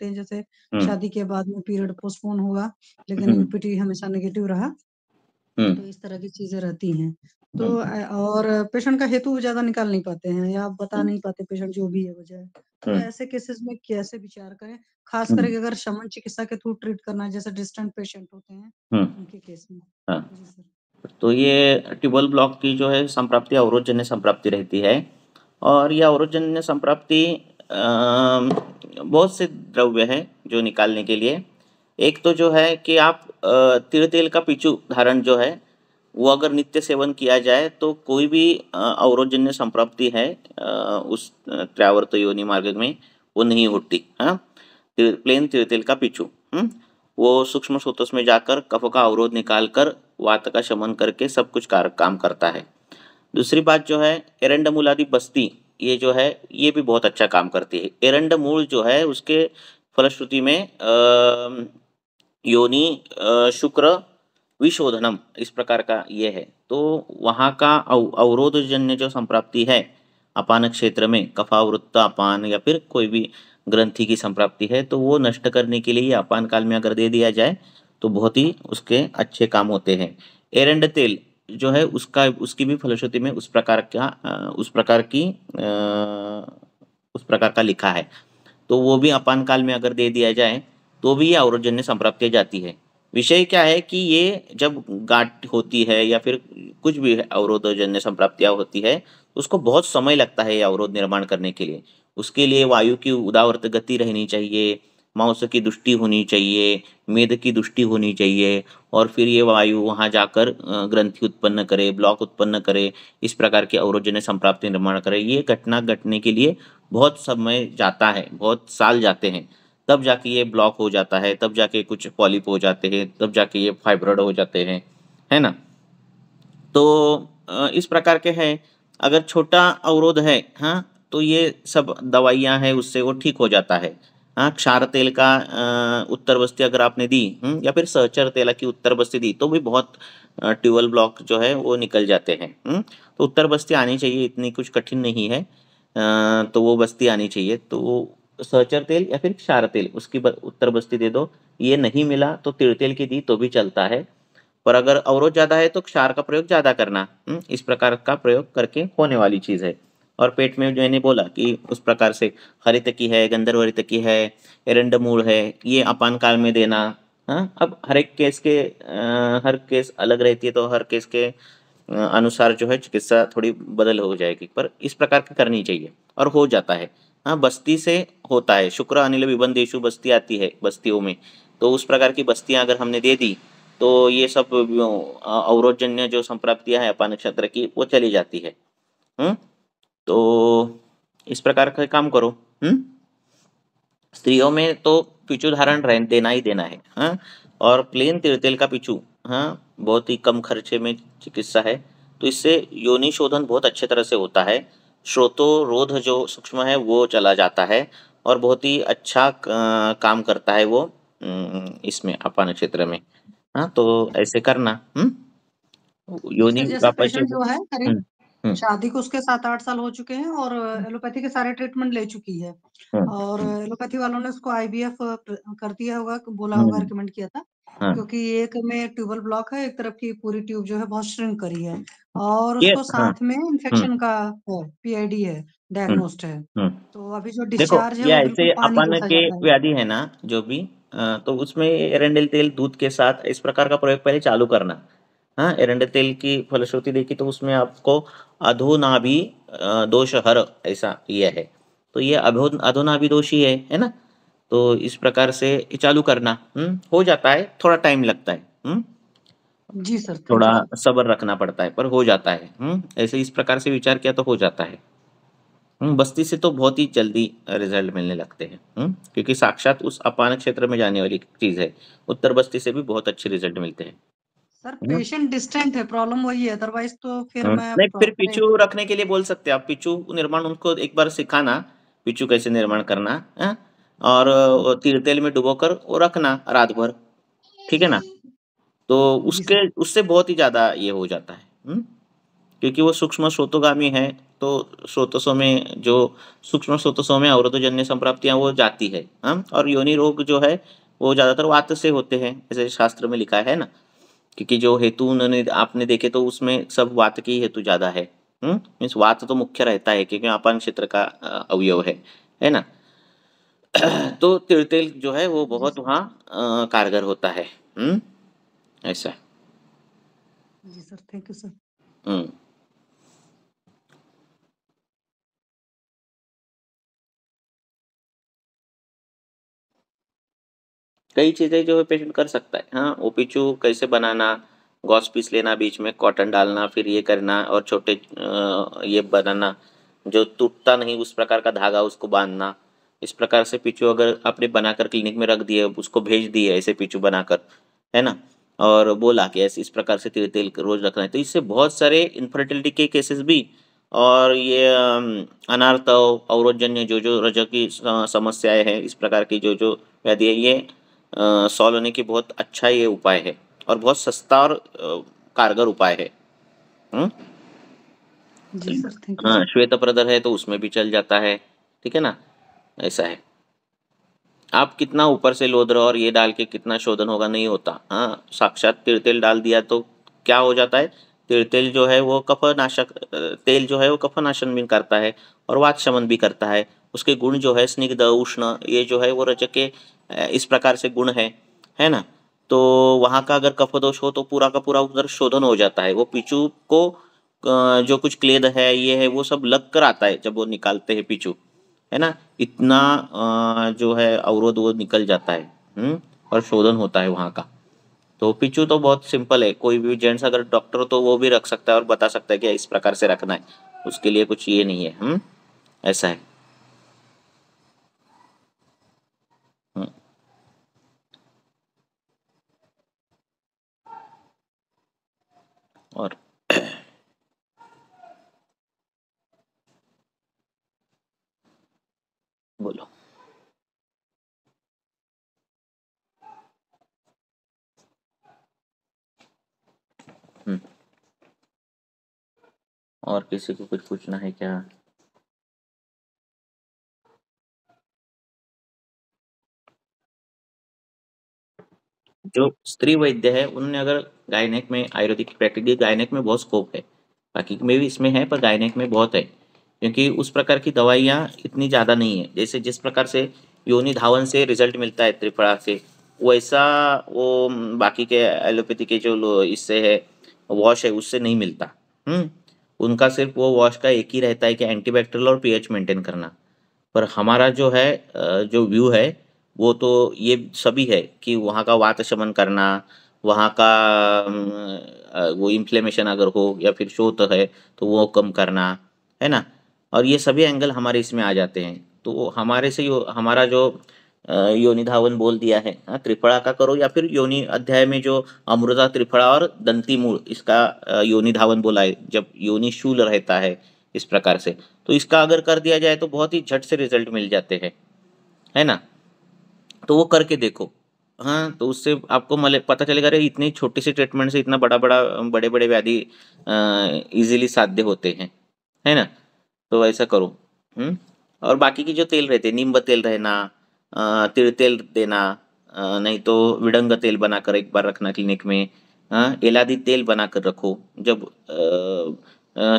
हैं, जैसे हम्म शादी के बाद में पीरियड पोस्टपोन हुआ, लेकिन हम्म यूपीटी हमेशा नेगेटिव रहा। हम्म तो इस तरह की चीजें रहती हैं। तो हम्म और पेशेंट का हेतु ज्यादा निकाल नहीं पाते हैं या बता हम्म नहीं पाते पेशेंट जो भी है वजह। तो हम्म ऐसे केसेस में कैसे विचार करें, खास हम्म करके अगर शमन चिकित्सा के थ्रू ट्रीट करना है, जैसे डिस्टेंट पेशेंट होते हैं हम्म, उनके केस में। हाँ। जी सर। तो ये ट्यूबल ब्लॉक की जो है संप्राप्ति अवरोधजन्य संप्राप्ति रहती है। और यह अवरोधजन्य संप्राप्ति बहुत से द्रव्य हैं जो निकालने के लिए। एक तो जो है कि आप तिल तेल का पिचू धारण जो है वो अगर नित्य सेवन किया जाए तो कोई भी अवरोधजन्य संप्राप्ति है उस त्र्यावर्त योनि मार्ग में वो नहीं होती। हाँ, प्लेन तिल तेल का पिचू वो सूक्ष्म स्रोतों में जाकर कफ का अवरोध निकालकर वात का शमन करके सब कुछ काम करता है। दूसरी बात जो है एरंडमूलादि बस्ती, ये जो है ये भी बहुत अच्छा काम करती है। एरंडमूल जो है उसके फलश्रुति में योनि शुक्र विशोधनम इस प्रकार का ये है। तो वहाँ का अवरोधजन्य जो संप्राप्ति है अपान क्षेत्र में कफावृत्त अपान या फिर कोई भी ग्रंथि की संप्राप्ति है तो वो नष्ट करने के लिए अपान काल में अगर दे दिया जाए तो बहुत ही उसके अच्छे काम होते हैं। एरंड तेल जो है उसका उसकी भी फलश्रुति में उस प्रकार का लिखा है। तो वो भी अपान काल में अगर दे दिया जाए तो भी ये अवरोधजन्य संप्राप्ति जाती है। विषय क्या है कि ये जब गांठ होती है या फिर कुछ भी अवरोधजन्य संप्राप्तियां होती है उसको बहुत समय लगता है ये अवरोध निर्माण करने के लिए। उसके लिए वायु की उदावर्त गति रहनी चाहिए, मांस की दृष्टि होनी चाहिए, मेद की दृष्टि होनी चाहिए और फिर ये वायु वहाँ जाकर ग्रंथि उत्पन्न करे, ब्लॉक उत्पन्न करे, इस प्रकार के अवरोधजन्य संप्राप्ति निर्माण करे। ये घटना घटने के लिए बहुत समय जाता है, बहुत साल जाते हैं, तब जाके ये ब्लॉक हो जाता है, तब जाके कुछ पॉलिप हो जाते हैं, तब जाके ये फाइब्रॉइड हो जाते हैं, है ना। तो इस प्रकार के हैं। अगर छोटा अवरोध है, हाँ, तो ये सब दवाइयाँ हैं उससे वो ठीक हो जाता है। हाँ, क्षार तेल का उत्तर बस्ती अगर आपने दी या फिर सहचर तेल की उत्तर बस्ती दी तो भी बहुत ट्यूबल ब्लॉक जो है वो निकल जाते हैं। तो उत्तर बस्ती आनी चाहिए, इतनी कुछ कठिन नहीं है। तो वो बस्ती आनी चाहिए। तो सहचर तेल या फिर क्षार तेल उसकी उत्तर बस्ती दे दो। ये नहीं मिला तो तिल तेल की दी तो भी चलता है। पर अगर अवरोध ज़्यादा है तो क्षार का प्रयोग ज़्यादा करना। इस प्रकार का प्रयोग करके होने वाली चीज़ है। और पेट में जो मैंने बोला कि उस प्रकार से हरितकी है, गंधर्वरितकी है, एरंडमूल है, ये अपान काल में देना। हाँ, अब हर एक केस के हर केस अलग रहती है तो हर केस के अनुसार जो है चिकित्सा थोड़ी बदल हो जाएगी, पर इस प्रकार की करनी चाहिए और हो जाता है। हाँ, बस्ती से होता है। शुक्र अनिल विबंधेशु बस्ती आती है बस्तियों में, तो उस प्रकार की बस्तियां अगर हमने दे दी तो ये सब अवरोधजन्य जो संप्राप्तियां हैं अपान नक्षत्र की वो चली जाती है। तो इस प्रकार का काम करो। स्त्रियों में तो पिचू धारण देना ही देना है। हाँ, और प्लेन तिल का पिचू, हाँ, बहुत ही कम खर्चे में चिकित्सा है। तो इससे योनि शोधन बहुत अच्छे तरह से होता है। श्रोतोरोध जो सूक्ष्म है वो चला जाता है और बहुत ही अच्छा काम करता है वो इसमें अपान क्षेत्र में। हाँ, तो ऐसे करना। जी योनि सर, जैसे व्यापाचे। पेशेंट जो है करीब हम्म शादी को उसके 7-8 साल हो चुके हैं और एलोपैथी के सारे ट्रीटमेंट ले चुकी है। और हम्म एलोपैथी वालों ने उसको आईवीएफ कर दिया होगा, बोला होगा, हम्म, रिकमेंड किया था। हाँ, क्योंकि एक में ट्यूबल ब्लॉक है, एक तरफ की पूरी ट्यूब जो है बहुत श्रिंक करी है और ये उसको हाँ। साथ में हम्म इन्फेक्शन का है, पीआईडी है, हम्म डायग्नोस्ड है। हम्म तो अभी जो देखो, डिस्चार्ज है ये वो बिल्कुल ऐसे पानी अपन जैसा के जाता है। व्याधि है ना जो भी, तो उसमें एरंडेल तेल दूध के साथ इस प्रकार का प्रयोग पहले चालू करना। हाँ, एरंडेल तेल की फलश्रुति देखी तो उसमें आपको अधोनाभि दोष हर ऐसा ये है। तो ये अधोनाभि दोष ही है ना। तो इस प्रकार से ये चालू करना। हो जाता है, थोड़ा टाइम लगता है। जी सर, थोड़ा थैंक यू सर। सब्र रखना पड़ता है पर हो जाता है। ऐसे इस प्रकार से विचार किया तो हो जाता है। बस्ती से तो बहुत ही जल्दी रिजल्ट मिलने लगते हैं। क्योंकि साक्षात उस अपान क्षेत्र में जाने वाली चीज है। उत्तर बस्ती से भी बहुत अच्छे रिजल्ट मिलते हैं। सर है ना। पेशेंट डिस्टेंट है, प्रॉब्लम वही है, अदरवाइज तो फिर मैं नहीं, फिर प्रॉपर। पिचू रखने के लिए बोल सकते हैं आप। पिचू निर्माण उनको एक बार सिखाना, पिचू कैसे निर्माण करना है। और तिल तेल में डुबोकर वो रखना रात भर। ठीक है ना। तो जी सर। उसके उससे बहुत ही ज्यादा ये हो जाता है। क्योंकि वो सूक्ष्म स्रोतोगामी है, तो स्रोतसों में जो सूक्ष्म स्रोतसों में अवरोधजन्य संप्राप्तियाँ वो जाती है, हाँ? और योनि रोग जो है वो ज़्यादातर वात से होते हैं, ऐसे शास्त्र में लिखा है ना, क्योंकि जो हेतु उन्होंने आपने देखे तो उसमें सब वात के ही हेतु ज़्यादा है। मीन्स वात तो मुख्य रहता है क्योंकि अपान क्षेत्र का अवयव है ना? तो तिल जो है वो जी बहुत सर। वहाँ कारगर होता है। ऐसा। जी सर, थैंक यू सर। हुँ। कई चीज़ें जो है पेशेंट कर सकता है। हाँ, ओपिचू कैसे बनाना, गॉस पीस लेना, बीच में कॉटन डालना, फिर ये करना और छोटे ये बनाना, जो टूटता नहीं उस प्रकार का धागा उसको बाँधना। इस प्रकार से पिचू अगर आपने बनाकर क्लिनिक में रख दिए, उसको भेज दिए ऐसे पिचू बनाकर, है ना? और बोला कि ऐसे इस प्रकार से तेल रोज़ रखना है, तो इससे बहुत सारे इनफर्टिलिटी के केसेस भी और ये अनार्तव, अवरोधजन्य जो रजों की समस्याएँ हैं, इस प्रकार की जो व्याधि है, ये सॉल्व होने की बहुत अच्छा ये उपाय है और बहुत सस्ता और कारगर उपाय है। हुँ? जी सर, थैंक यू हाँ, सर। श्वेतप्रदर है तो उसमें भी चल जाता है, ठीक है ना? ऐसा है। आप कितना ऊपर से लोद रहे हो और ये डाल के कितना शोधन होगा, नहीं होता। हाँ, साक्षात तिल डाल दिया तो क्या हो जाता है, तिल जो है वो कफनाशक तेल जो है वो कफनाशन भी करता है और वात शमन भी करता है। उसके गुण जो है स्निग्ध, उष्ण, ये जो है वो रजक के इस प्रकार से गुण है ना? तो वहाँ का अगर कफदोष हो तो पूरा का पूरा उधर शोधन हो जाता है। वो पिचू को जो कुछ क्लेद है, ये है, वो सब लग कर आता है जब वो निकालते हैं पिचू, है ना? इतना जो है अवरोध वो निकल जाता है, और शोधन होता है वहाँ का। तो पिचू तो बहुत सिंपल है, कोई भी जेंट्स अगर डॉक्टर हो तो वो भी रख सकता है और बता सकता है कि इस प्रकार से रखना है, उसके लिए कुछ ये नहीं है। ऐसा है। हम्म, और बोलो। हम्म, और किसी को कुछ पूछना है क्या? जो स्त्री वैद्य है उन्होंने अगर गायनेक में आयुर्वेदिक प्रैक्टिस, गायनेक में बहुत स्कोप है, बाकी में भी इसमें है पर गायनेक में बहुत है, क्योंकि उस प्रकार की दवाइयाँ इतनी ज़्यादा नहीं है। जैसे जिस प्रकार से योनि धावन से रिजल्ट मिलता है त्रिफला से, वैसा वो बाकी के एलोपैथी के जो इससे है वॉश है उससे नहीं मिलता। उनका सिर्फ वो वॉश का एक ही रहता है कि एंटीबैक्टीरियल और पीएच मेंटेन करना। पर हमारा जो है जो व्यू है वो तो ये सभी है कि वहाँ का वात शमन करना, वहाँ का वो इन्फ्लेमेशन अगर हो या फिर शोथ है तो वो कम करना, है ना? और ये सभी एंगल हमारे इसमें आ जाते हैं। तो हमारे से हमारा जो योनि धावन बोल दिया है, हाँ, त्रिफला का करो या फिर योनि अध्याय में जो अमृता त्रिफला और दंती मूल इसका योनि धावन बोला है, जब योनि शूल रहता है इस प्रकार से, तो इसका अगर कर दिया जाए तो बहुत ही झट से रिजल्ट मिल जाते हैं, है ना? तो वो करके देखो। हाँ, तो उससे आपको मले पता चलेगा, अरे इतनी छोटी सी ट्रीटमेंट से इतना बड़े-बड़े व्याधि ईज़िली साध्य होते है ना? तो ऐसा करो। और बाकी की जो तेल रहते हैं, नींब तेल रहना, तिल तेल देना, नहीं तो विडंग तेल बनाकर एक बार रखना क्लिनिक में। हाँ, एलादी तेल बनाकर रखो जब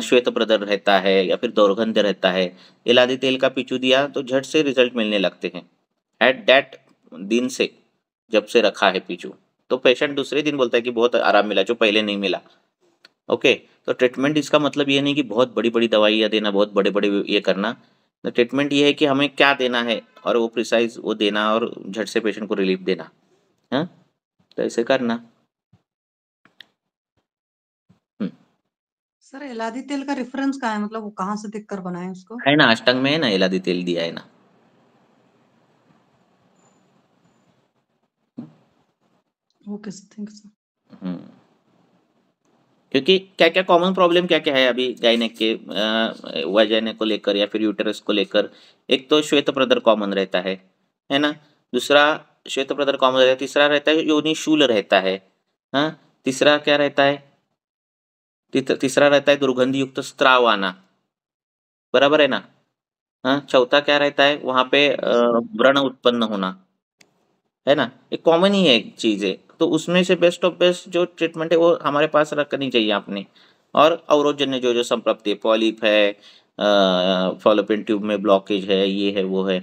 श्वेत प्रदर रहता है या फिर दौर्गंध्य रहता है, एलादी तेल का पीछू दिया तो झट से रिजल्ट मिलने लगते हैं। एट दैट दिन से, जब से रखा है पीछू, तो पेशेंट दूसरे दिन बोलता है कि बहुत आराम मिला जो पहले नहीं मिला। ओके, तो ट्रीटमेंट इसका मतलब ये नहीं कि बहुत बड़ी-बड़ी दवाइयाँ देना, बहुत बड़े-बड़े ये करना। तो ट्रीटमेंट ये है कि हमें क्या देना है और वो प्रिसाइज़ वो देना और झट से पेशेंट को रिलीफ देना। हाँ? तो ऐसे करना। हुँ। सर, इलायची तेल का रेफरेंस कहाँ है? मतलब वो कहाँ से देख कर बनाएँ उसको? है ना, अष्टांग में है ना, इलादी तेल दिया है ना। Okay sir, thank you sir. हुँ। क्योंकि क्या-क्या कॉमन प्रॉब्लम क्या-क्या है अभी गायनेक के वजाइना को लेकर या फिर यूटेरस को लेकर। एक तो श्वेत प्रदर कॉमन रहता है ना? दूसरा श्वेत प्रदर कॉमन रहता है, तीसरा रहता है योनि शूल रहता है। हाँ? तीसरा क्या रहता है? तीसरा रहता है दुर्गंध युक्त स्त्राव आना, बराबर है ना। हाँ, चौथा क्या रहता है वहां पे व्रण उत्पन्न होना, है ना। एक कॉमन ही है एक चीज है, तो उसमें से बेस्ट ऑफ बेस्ट जो ट्रीटमेंट है वो हमारे पास रखनी चाहिए आपने। और अवरोधजन्य जो जो संप्रप्ति है, पॉलिप है, फॉलोपियन ट्यूब में ब्लॉकेज है, ये है वो है,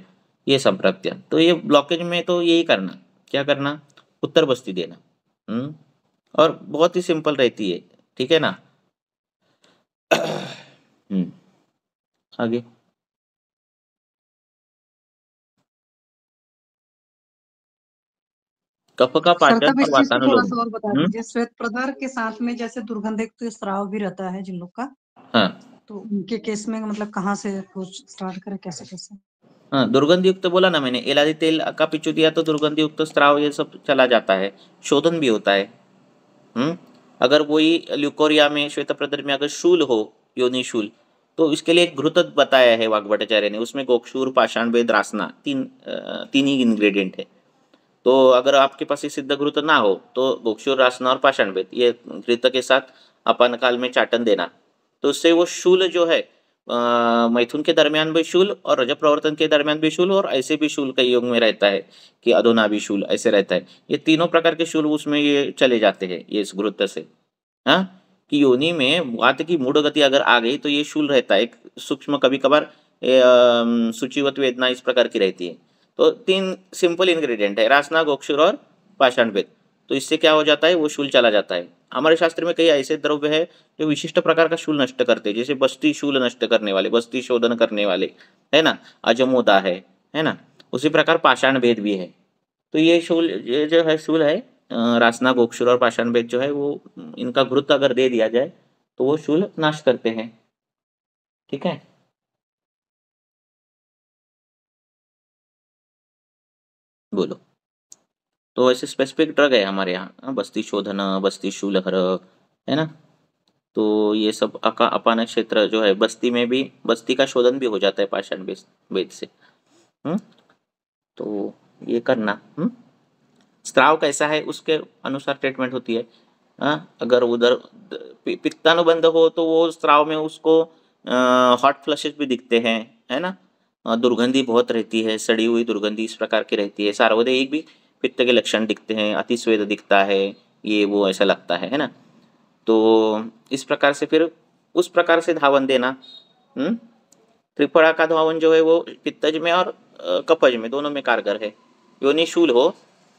ये संप्रप्तियां, तो ये ब्लॉकेज में तो यही करना, क्या करना, उत्तर बस्ती देना। और बहुत ही सिंपल रहती है, ठीक है ना। आगे कफ का सर पाचन तब इस और चीज को थोड़ा वातानुलोम। सा और बता हम्म। दीजिए, श्वेत पदार्थ के साथ में जैसे दुर्गंधित स्राव भी रहता है जिन लोग का, हाँ तो उनके केस में मतलब कहाँ से कुछ स्टार्ट करें, कैसे कैसे? हाँ, दुर्गंध युक्त बोला ना मैंने, इलायची तेल का पिच्चू दिया तो दुर्गंध युक्त स्राव ये सब चला जाता है, शोधन भी होता है। अगर वही ल्यूकोरिया में, श्वेत प्रदर में अगर शूल हो, योनि शूल, तो इसके लिए एक घृत बताया है वाग्भट्टाचार्य ने, उसमें गोक्षूर, पाषाण वेद, रासना, तीन ही इंग्रेडिएंट है। तो अगर आपके पास ये सिद्ध घृत ना हो तो गोक्षूर, रासना और पाषाण वेद ये घृत के साथ अपान काल में चाटन देना, तो उससे वो शूल जो है मैथुन के दरमियान भी शूल और रजत प्रवर्तन के दरमियान भी शूल और ऐसे भी शूल कई योग में रहता है कि अधोना भी शूल ऐसे रहता है, ये तीनों प्रकार के शूल उसमें ये चले जाते हैं ये इस घृत से। हाँ, कि योनि में वात की मूढ़ गति अगर आ गई तो ये शूल रहता है, एक सूक्ष्म कभी कभार सूचिवत वेदना इस प्रकार की रहती है। तो तीन सिंपल इंग्रेडिएंट है, रासना, गोक्षुर और पाषाण वेद, तो इससे क्या हो जाता है वो शूल चला जाता है। हमारे शास्त्र में कई ऐसे द्रव्य है जो विशिष्ट प्रकार का शूल नष्ट करते हैं, जैसे बस्ती शूल नष्ट करने वाले, बस्ती शोधन करने वाले, है ना, अजमोदा है ना। उसी प्रकार पाषाण भेद भी है। तो ये शूल, ये जो है शूल है, रासना, गोक्षुर और पाषाण भेद जो है वो, इनका घृत अगर दे दिया जाए तो वो शूल नाश करते हैं, ठीक है। बोलो। तो ऐसे स्पेसिफिक ड्रग है हमारे यहाँ, बस्ती शोधन, बस्ती शूलहर, है ना। तो ये सब अपान क्षेत्र जो है, बस्ती में भी बस्ती का शोधन भी हो जाता है पाषाण वेद से। हम्म। तो ये करना। स्त्राव कैसा है उसके अनुसार ट्रीटमेंट होती है। अगर उधर पित्तानुबंध हो तो वो स्त्राव में उसको हॉट फ्लशेस भी दिखते हैं, है ना। दुर्गंधी बहुत रहती है, सड़ी हुई दुर्गंधी इस प्रकार की रहती है, सार्वदेहिक भी पित्त के लक्षण दिखते हैं, अतिस्वेद दिखता है, ये वो ऐसा लगता है ना। तो इस प्रकार से फिर उस प्रकार से धावन देना। त्रिफला का धावन जो है वो पित्तज में और कफज में दोनों में कारगर है। योनि शूल हो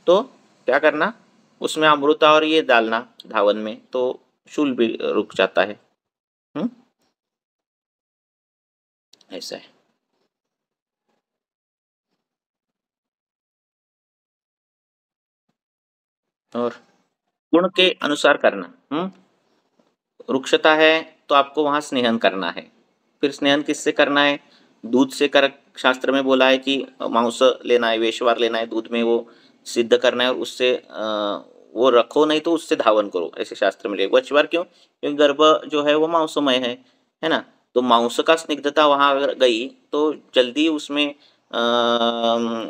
तो क्या करना, उसमें अमृता और ये डालना धावन में, तो शूल भी रुक जाता है। ऐसा है। और गुण के अनुसार करना। रुक्षता है तो आपको वहां स्नेहन करना है। फिर स्नेहन किससे करना है, दूध से कर, शास्त्र में बोला है कि मांस लेना है, वेशवार लेना है, दूध में वो सिद्ध करना है और उससे वो रखो, नहीं तो उससे धावन करो, ऐसे शास्त्र में लिखा। वचवार क्यों, क्योंकि गर्भ जो है वो मांसमय है ना। तो मांस का स्निग्धता वहां अगर गई तो जल्दी उसमें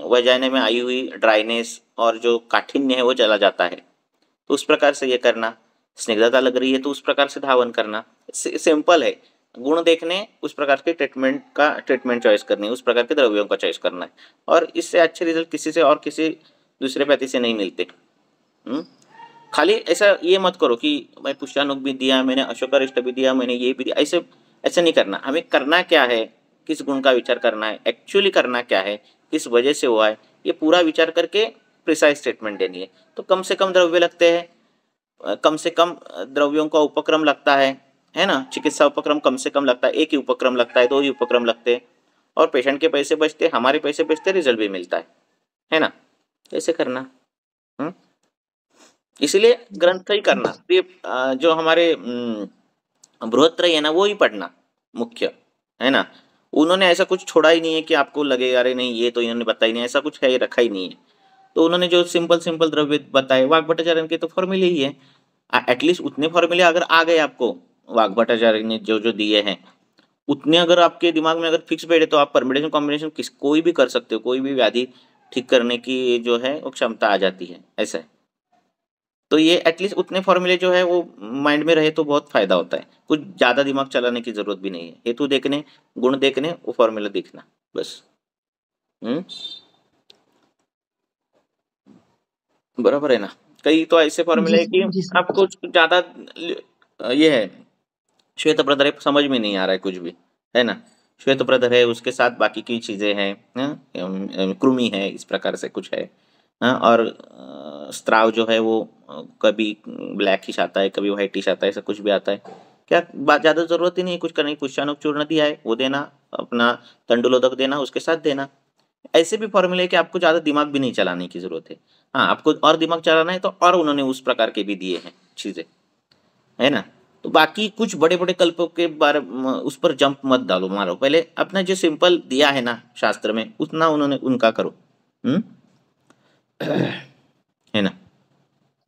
वजाइना में आई हुई ड्राइनेस और जो काठिन्य है वो चला जाता है। तो उस प्रकार से ये करना, स्निग्धता लग रही है तो उस प्रकार से धावन करना। सिंपल है, गुण देखने, उस प्रकार के ट्रीटमेंट चॉइस करनी है, उस प्रकार के द्रव्यों का चॉइस करना है, और इससे अच्छे रिजल्ट किसी से और किसी दूसरे पैथी से नहीं मिलते। खाली ऐसा ये मत करो कि मैं पुष्यानुक भी दिया, मैंने अशोकारिष्ट भी दिया, मैंने ये भी दिया, ऐसे ऐसा नहीं करना। हमें करना क्या है, किस गुण का विचार करना है, एक्चुअली करना क्या है, किस वजह से हुआ है, ये पूरा विचार करके प्रिसाइज स्टेटमेंट देनी है। तो कम से कम द्रव्य लगते हैं, कम से कम द्रव्यों का उपक्रम लगता है ना। चिकित्सा उपक्रम कम से कम लगता है, एक ही उपक्रम लगता है, दो ही उपक्रम लगते हैं, और पेशेंट के पैसे बचते, हमारे पैसे बचते, रिजल्ट भी मिलता है ना। ऐसे करना। इसीलिए ग्रंथ ही करना, ये जो हमारे बृहत्त्रयी है ना वो ही पढ़ना मुख्य, है ना। उन्होंने ऐसा कुछ छोड़ा ही नहीं है कि आपको लगे अरे नहीं ये तो इन्होंने बताया नहीं, ऐसा कुछ है ही रखा ही नहीं है। तो उन्होंने जो सिंपल सिंपल द्रव्य बताए, वाग्भट्टाचार्य के तो फॉर्मूले ही है। एटलीस्ट उतने फॉर्मूले अगर आ गए आपको, वाग्भट्टाचार्य ने जो जो दिए हैं उतने अगर आपके दिमाग में अगर फिक्स बैठे तो आप परम्यूटेशन कॉम्बिनेशन किस कोई भी कर सकते हो, कोई भी व्याधि ठीक करने की जो है वो क्षमता आ जाती है, ऐसा है। तो ये एटलीस्ट उतने फॉर्मूले जो है वो माइंड में रहे तो बहुत फायदा होता है। कुछ ज़्यादा दिमाग चलाने की ज़रूरत भी नहीं है। हेतु देखने, गुण देखने, वो फॉर्मूला देखना बस। बराबर है ना? कई तो ऐसे फॉर्मूले जी है कि जी सर। आपको ज़्यादा ये है, श्वेत प्रदर है, समझ में नहीं आ रहा है कुछ भी, है ना? श्वेत प्रदर है, उसके साथ बाकी की चीज़ें हैं, कृमि है, इस प्रकार से कुछ है। और स्त्राव जो है वो कभी ब्लैकिश आता है, कभी व्हाइटिश आता है, ऐसा कुछ भी आता है। क्या बात, ज़्यादा ज़रूरत ही नहीं है कुछ करने की। पुष्पानुक चूर्ण दिया है, वो देना, अपना तंडुलोदक देना, उसके साथ देना। ऐसे भी फॉर्मूले है कि आपको ज़्यादा दिमाग भी नहीं चलाने की ज़रूरत है। हाँ, आपको और दिमाग चलाना है तो और उन्होंने उस प्रकार के भी दिए हैं चीज़ें, है ना? तो बाकी कुछ बड़े-बड़े कल्पों के बारे में उस पर जंप मत डालो, मारो। पहले अपना जो सिंपल दिया है ना शास्त्र में, उतना उन्होंने उनका करो। हुँ? है ना?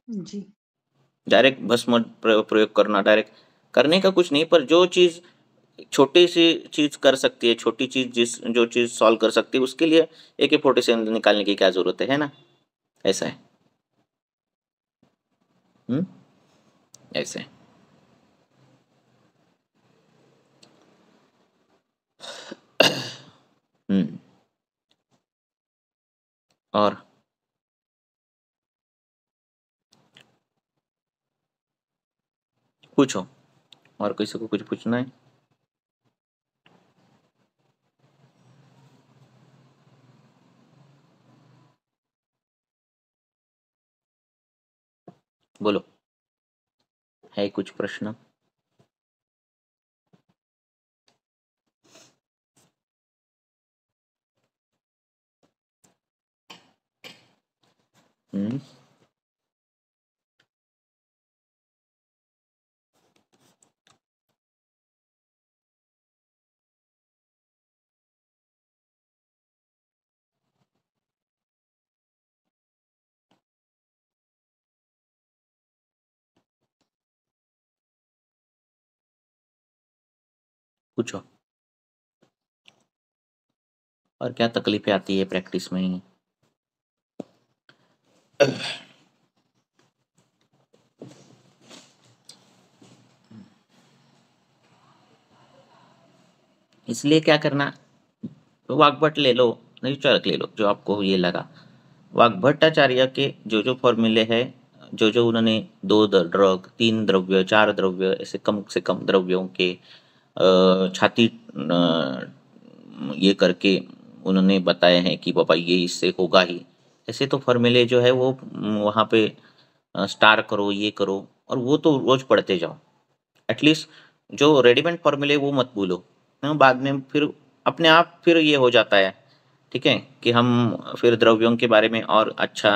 जी डायरेक्ट भस्म प्रयोग करना, डायरेक्ट करने का कुछ नहीं, पर जो चीज़ छोटी सी चीज़ कर सकती है, छोटी चीज़ जो चीज़ सॉल्व कर सकती है, उसके लिए AK-47 निकालने की क्या ज़रूरत है ना? ऐसा है। हुँ? ऐसे है। हुँ। और पूछो, और किसी को कुछ पूछना है? बोलो, है कुछ प्रश्न? हुँ। पूछो। और क्या तकलीफ़ें आती है प्रैक्टिस में? इसलिए क्या करना, वाग्भट ले लो, नहीं चरक ले लो, जो आपको ये लगा। वाग्भट्टाचार्य के जो फॉर्मूले हैं, जो उन्होंने 2 ड्रग, 3 द्रव्य, 4 द्रव्य, ऐसे कम से कम द्रव्यों के छाती ये करके उन्होंने बताए हैं कि पापा ये इससे होगा ही। ऐसे तो फॉर्मूले जो है वो वहाँ पे स्टार करो, ये करो, और वो तो रोज़ पढ़ते जाओ। एटलीस्ट जो रेडीमेड फॉर्मूले वो मत भूलो। बाद में फिर अपने आप फिर ये हो जाता है, ठीक है, कि हम फिर द्रव्यों के बारे में और अच्छा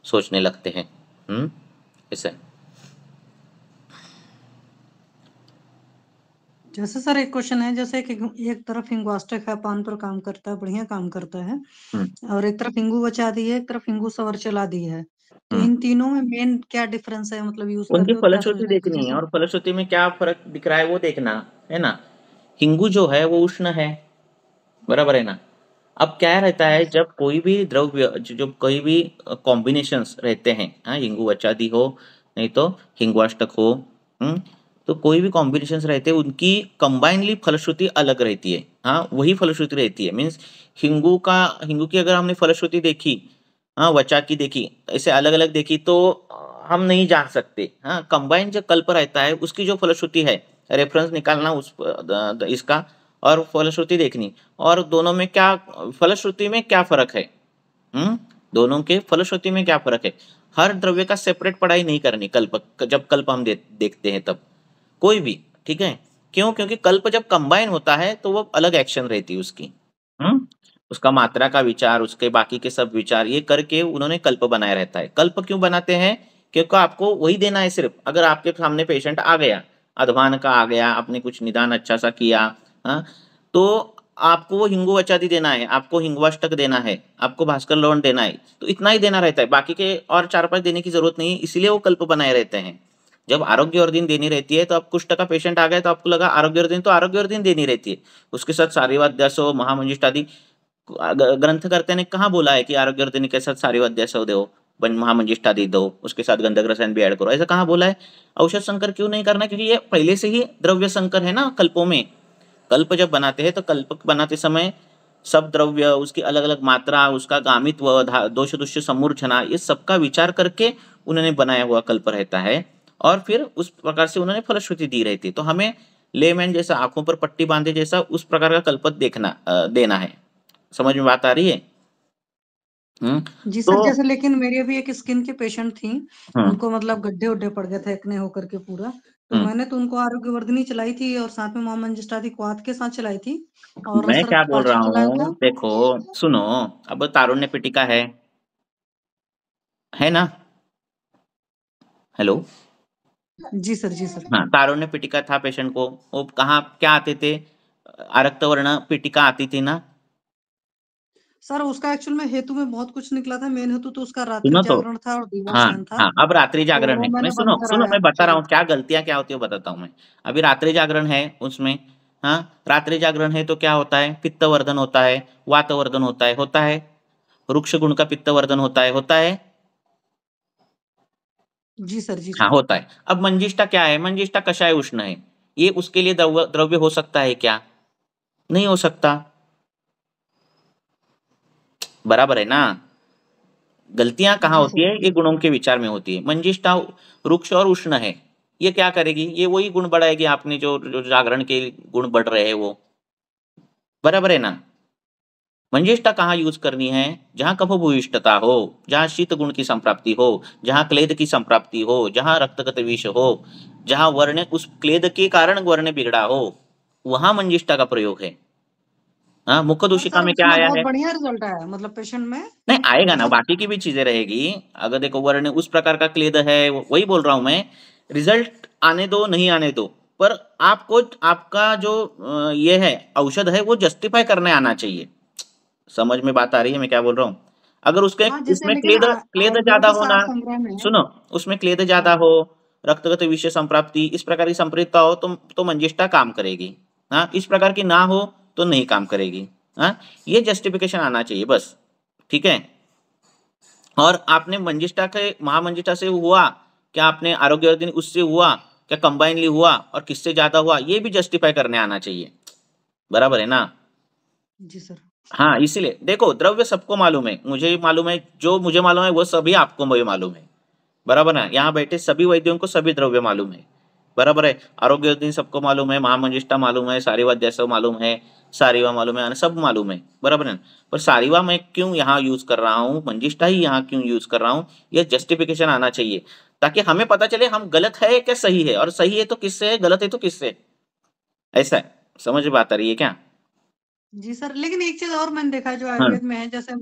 सोचने लगते हैं। ऐसा है। जैसे सर एक क्वेश्चन है, जैसे कि एक तरफ हिंगवास्टक है, पान पर काम करता है, बढ़िया काम करता है, हम्म, और एक तरफ हिंगू बचा दी है, एक तरफ हिंगू सवर चला दी है। तो हम्म। इन तीनों में मेन क्या डिफरेंस है, मतलब यूज उनकी करके, और क्या फलश्रुति सोचना है कि देखनी है, जैसे। और फलश्रुति में क्या फर्क दिख रहा है वो देखना, है ना? हिंगू जो है वो उष्ण है, बराबर है ना? अब क्या रहता है, जब कोई भी द्रव्य जो कोई भी कॉम्बिनेशंस रहते हैं, हाँ, हिंगू बचादी हो, नहीं तो हिंगवाष्टक हो, तो कोई भी कॉम्बिनेशंस रहते हैं, उनकी कंबाइनली फलश्रुति अलग रहती है। हाँ, वही फलश्रुति रहती है, मीन्स हिंगू की अगर हमने फलश्रुति देखी, हाँ, वचा की देखी, ऐसे अलग अलग देखी, तो हम नहीं जान सकते। हाँ, कंबाइन जो कल्प रहता है उसकी जो फलश्रुति है, रेफरेंस निकालना उस इसका, और फलश्रुति देखनी, और दोनों में क्या, फलश्रुति में क्या फर्क है, दोनों के फलश्रुति में क्या फर्क है। हर द्रव्य का सेपरेट पढ़ाई नहीं करनी कल्प, जब कल्प हम देखते हैं तब कोई भी, ठीक है? क्यों? क्योंकि कल्प जब कंबाइन होता है तो वो अलग एक्शन रहती है उसकी। हम्म उसका मात्रा का विचार, उसके बाकी के सब विचार ये करके उन्होंने कल्प बनाया रहता है। कल्प क्यों बनाते हैं? क्योंकि आपको वही देना है सिर्फ। अगर आपके सामने पेशेंट आ गया, अधवान का आ गया, आपने कुछ निदान अच्छा सा किया, हाँ, तो आपको वो हिंगू वचादी देना है, आपको हिंगवाष्टक देना है, आपको भास्कर लवण देना है, तो इतना ही देना रहता है, बाकी के और 4-5 देने की जरूरत नहीं है। इसीलिए वो कल्प बनाए रहते हैं। जब आरोग्य और दिन देनी रहती है, तो अब कुष्ठ का पेशेंट आ गया तो आपको लगा आरोग्य और दिन, तो आरोग्य और दिन देनी रहती है। उसके साथ सारीवाद्यासो, महामंजिष्ठ आदि ग्रंथकर्ता ने कहाँ बोला है कि आरोग्य और दिन के साथ सारीवाद्यासो दो? महामंजिष्ठा दे दो, उसके साथ गंधक रसायन भी ऐड करो, ऐसा कहाँ बोला है? औषध संकर क्यों नहीं करना? क्योंकि ये पहले से ही द्रव्य संकर है ना कल्पों में। कल्प जब बनाते हैं तो कल्प बनाते समय सब द्रव्य, उसकी अलग अलग मात्रा, उसका गामित्व, दोष दुष्य समूर्छना, ये सबका विचार करके उन्होंने बनाया हुआ कल्प रहता है, और फिर उस प्रकार से उन्होंने फलश्रुति दी रहती है। तो हमें लेमैन जैसा आंखों पर पट्टी बांधे जैसा उस प्रकार का कल्प देना है। समझ में बात आ रही है? जी तो सर, जैसे लेकिन मेरी अभी एक स्किन की पेशेंट थी, हम्म उनको मतलब गड्ढे-उड्ढे पड़ गए थे एक्ने होकर के पूरा। तो हम्म मैंने तो उनको आरोग्यवर्धिनी चलाई थी और साथ में महामंजिष्ठा थी, क्वाथ के साथ चलाई थी और मैं असर क्या बोल रहा पाचक चलाया हूँ, था। देखो, सुनो, अब तारुण्य पिटिका है ना? हेलो? जी सर, जी सर। हाँ, तारुण्य पिटिका था पेशेंट को, वो कहाँ क्या आते थे? रक्त वर्ण पिटिका आती थी ना? सर उसका एक्चुअल में हेतु में बहुत कुछ निकला था, मेन हेतु तो उसका रात्रि सुनो तो, जागरण था और हाँ दीवाशयन था, हाँ, अब रात्रि तो जागरण वो है, मैं मैंने सुनो बंद सुनो, कराया। मैं बता रहा जी। हूँ क्या गलतियां क्या होती है बताता हूँ मैं। अभी रात्रि जागरण है उसमें, हाँ, रात्रि जागरण है तो क्या होता है? पित्तवर्धन होता है, वातवर्धन होता है, वृक्ष गुण का पित्तवर्धन होता है। जी सर, जी हाँ, सर। होता है। अब मंजिष्ठा क्या है? मंजिष्ठा कषाय उष्ण है, ये उसके लिए द्रव्य द्रव्य हो सकता है क्या? नहीं हो सकता। बराबर है ना? गलतियां कहाँ जी होती सर, है? जी ये सर। गुणों के विचार में होती है। मंजिष्ठा रुक्ष और उष्ण है, ये क्या करेगी? ये वही गुण बढ़ाएगी, आपने जो जागरण के गुण बढ़ रहे हैं वो। बराबर है ना? मंजिष्ठा कहाँ यूज करनी है? जहां कफभूयिष्ठता हो, जहां शीत गुण की संप्राप्ति हो, जहां क्लेद की संप्राप्ति हो, जहां रक्तगत विष हो, जहां वर्ण उस क्लेद के कारण वर्ण बिगड़ा हो, वहां मंजिष्ठा का प्रयोग है। हाँ, मुख हाँ दूषिका सर, में क्या उसमें आया बहुत है? बढ़िया रिजल्ट आया मतलब पेशेंट में। नहीं आएगा ना, मतलब बाकी की भी चीजें रहेगी। अगर देखो वर्ण उस प्रकार का क्लेद है, वही बोल रहा हूं मैं। रिजल्ट आने दो, नहीं आने दो, पर आपको आपका जो ये है औषध है वो जस्टिफाई करने आना चाहिए। समझ में बात आ रही है मैं क्या बोल रहा हूँ? अगर उसके हाँ, जैसे उसमें लेकिन क्लेद क्लेद ज्यादा आयुर्वेद हो सार ना, संग्रह में। सुनो, उसमें क्लेद ज्यादा हाँ। हो, रक्तगत विषय संप्राप्ति इस प्रकार की संप्रेषता हो, तो मंजिष्ठा काम करेगी। हाँ, इस प्रकार की ना हो तो नहीं काम करेगी। हाँ, ये जस्टिफिकेशन आना चाहिए बस। ठीक है? और आपने मंजिष्ठा के महामंजिष्ठा से हुआ क्या? आपने आरोग्यवर्धिनी उससे हुआ क्या? कंबाइनली हुआ और किससे ज्यादा हुआ, ये भी जस्टिफाई करने आना चाहिए। बराबर है ना? जी सर। हाँ, इसीलिए देखो, द्रव्य सबको मालूम है, मुझे मालूम है, जो मुझे मालूम है वो सभी आपको भी मालूम है। बराबर ना? यहाँ बैठे सभी वैद्यों को सभी द्रव्य मालूम है। बराबर है? आरोग्य सबको मालूम है, महामंजिष्ठा मालूम है, सारीवाद जैसा मालूम है, सारीवा मालूम है, सब मालूम है। बराबर है ना? पर सारीवा मैं क्यों यहाँ यूज कर रहा हूँ, मंजिष्ठा ही यहाँ क्यों यूज कर रहा हूँ, यह जस्टिफिकेशन आना चाहिए, ताकि हमें पता चले हम गलत है क्या सही है, और सही है तो किससे है, गलत है तो किससे है। ऐसा है। समझ में बात आ रही है क्या? जी सर, लेकिन एक चीज और मैंने देखा है जो हाँ। आयुर्वेद में है, जैसे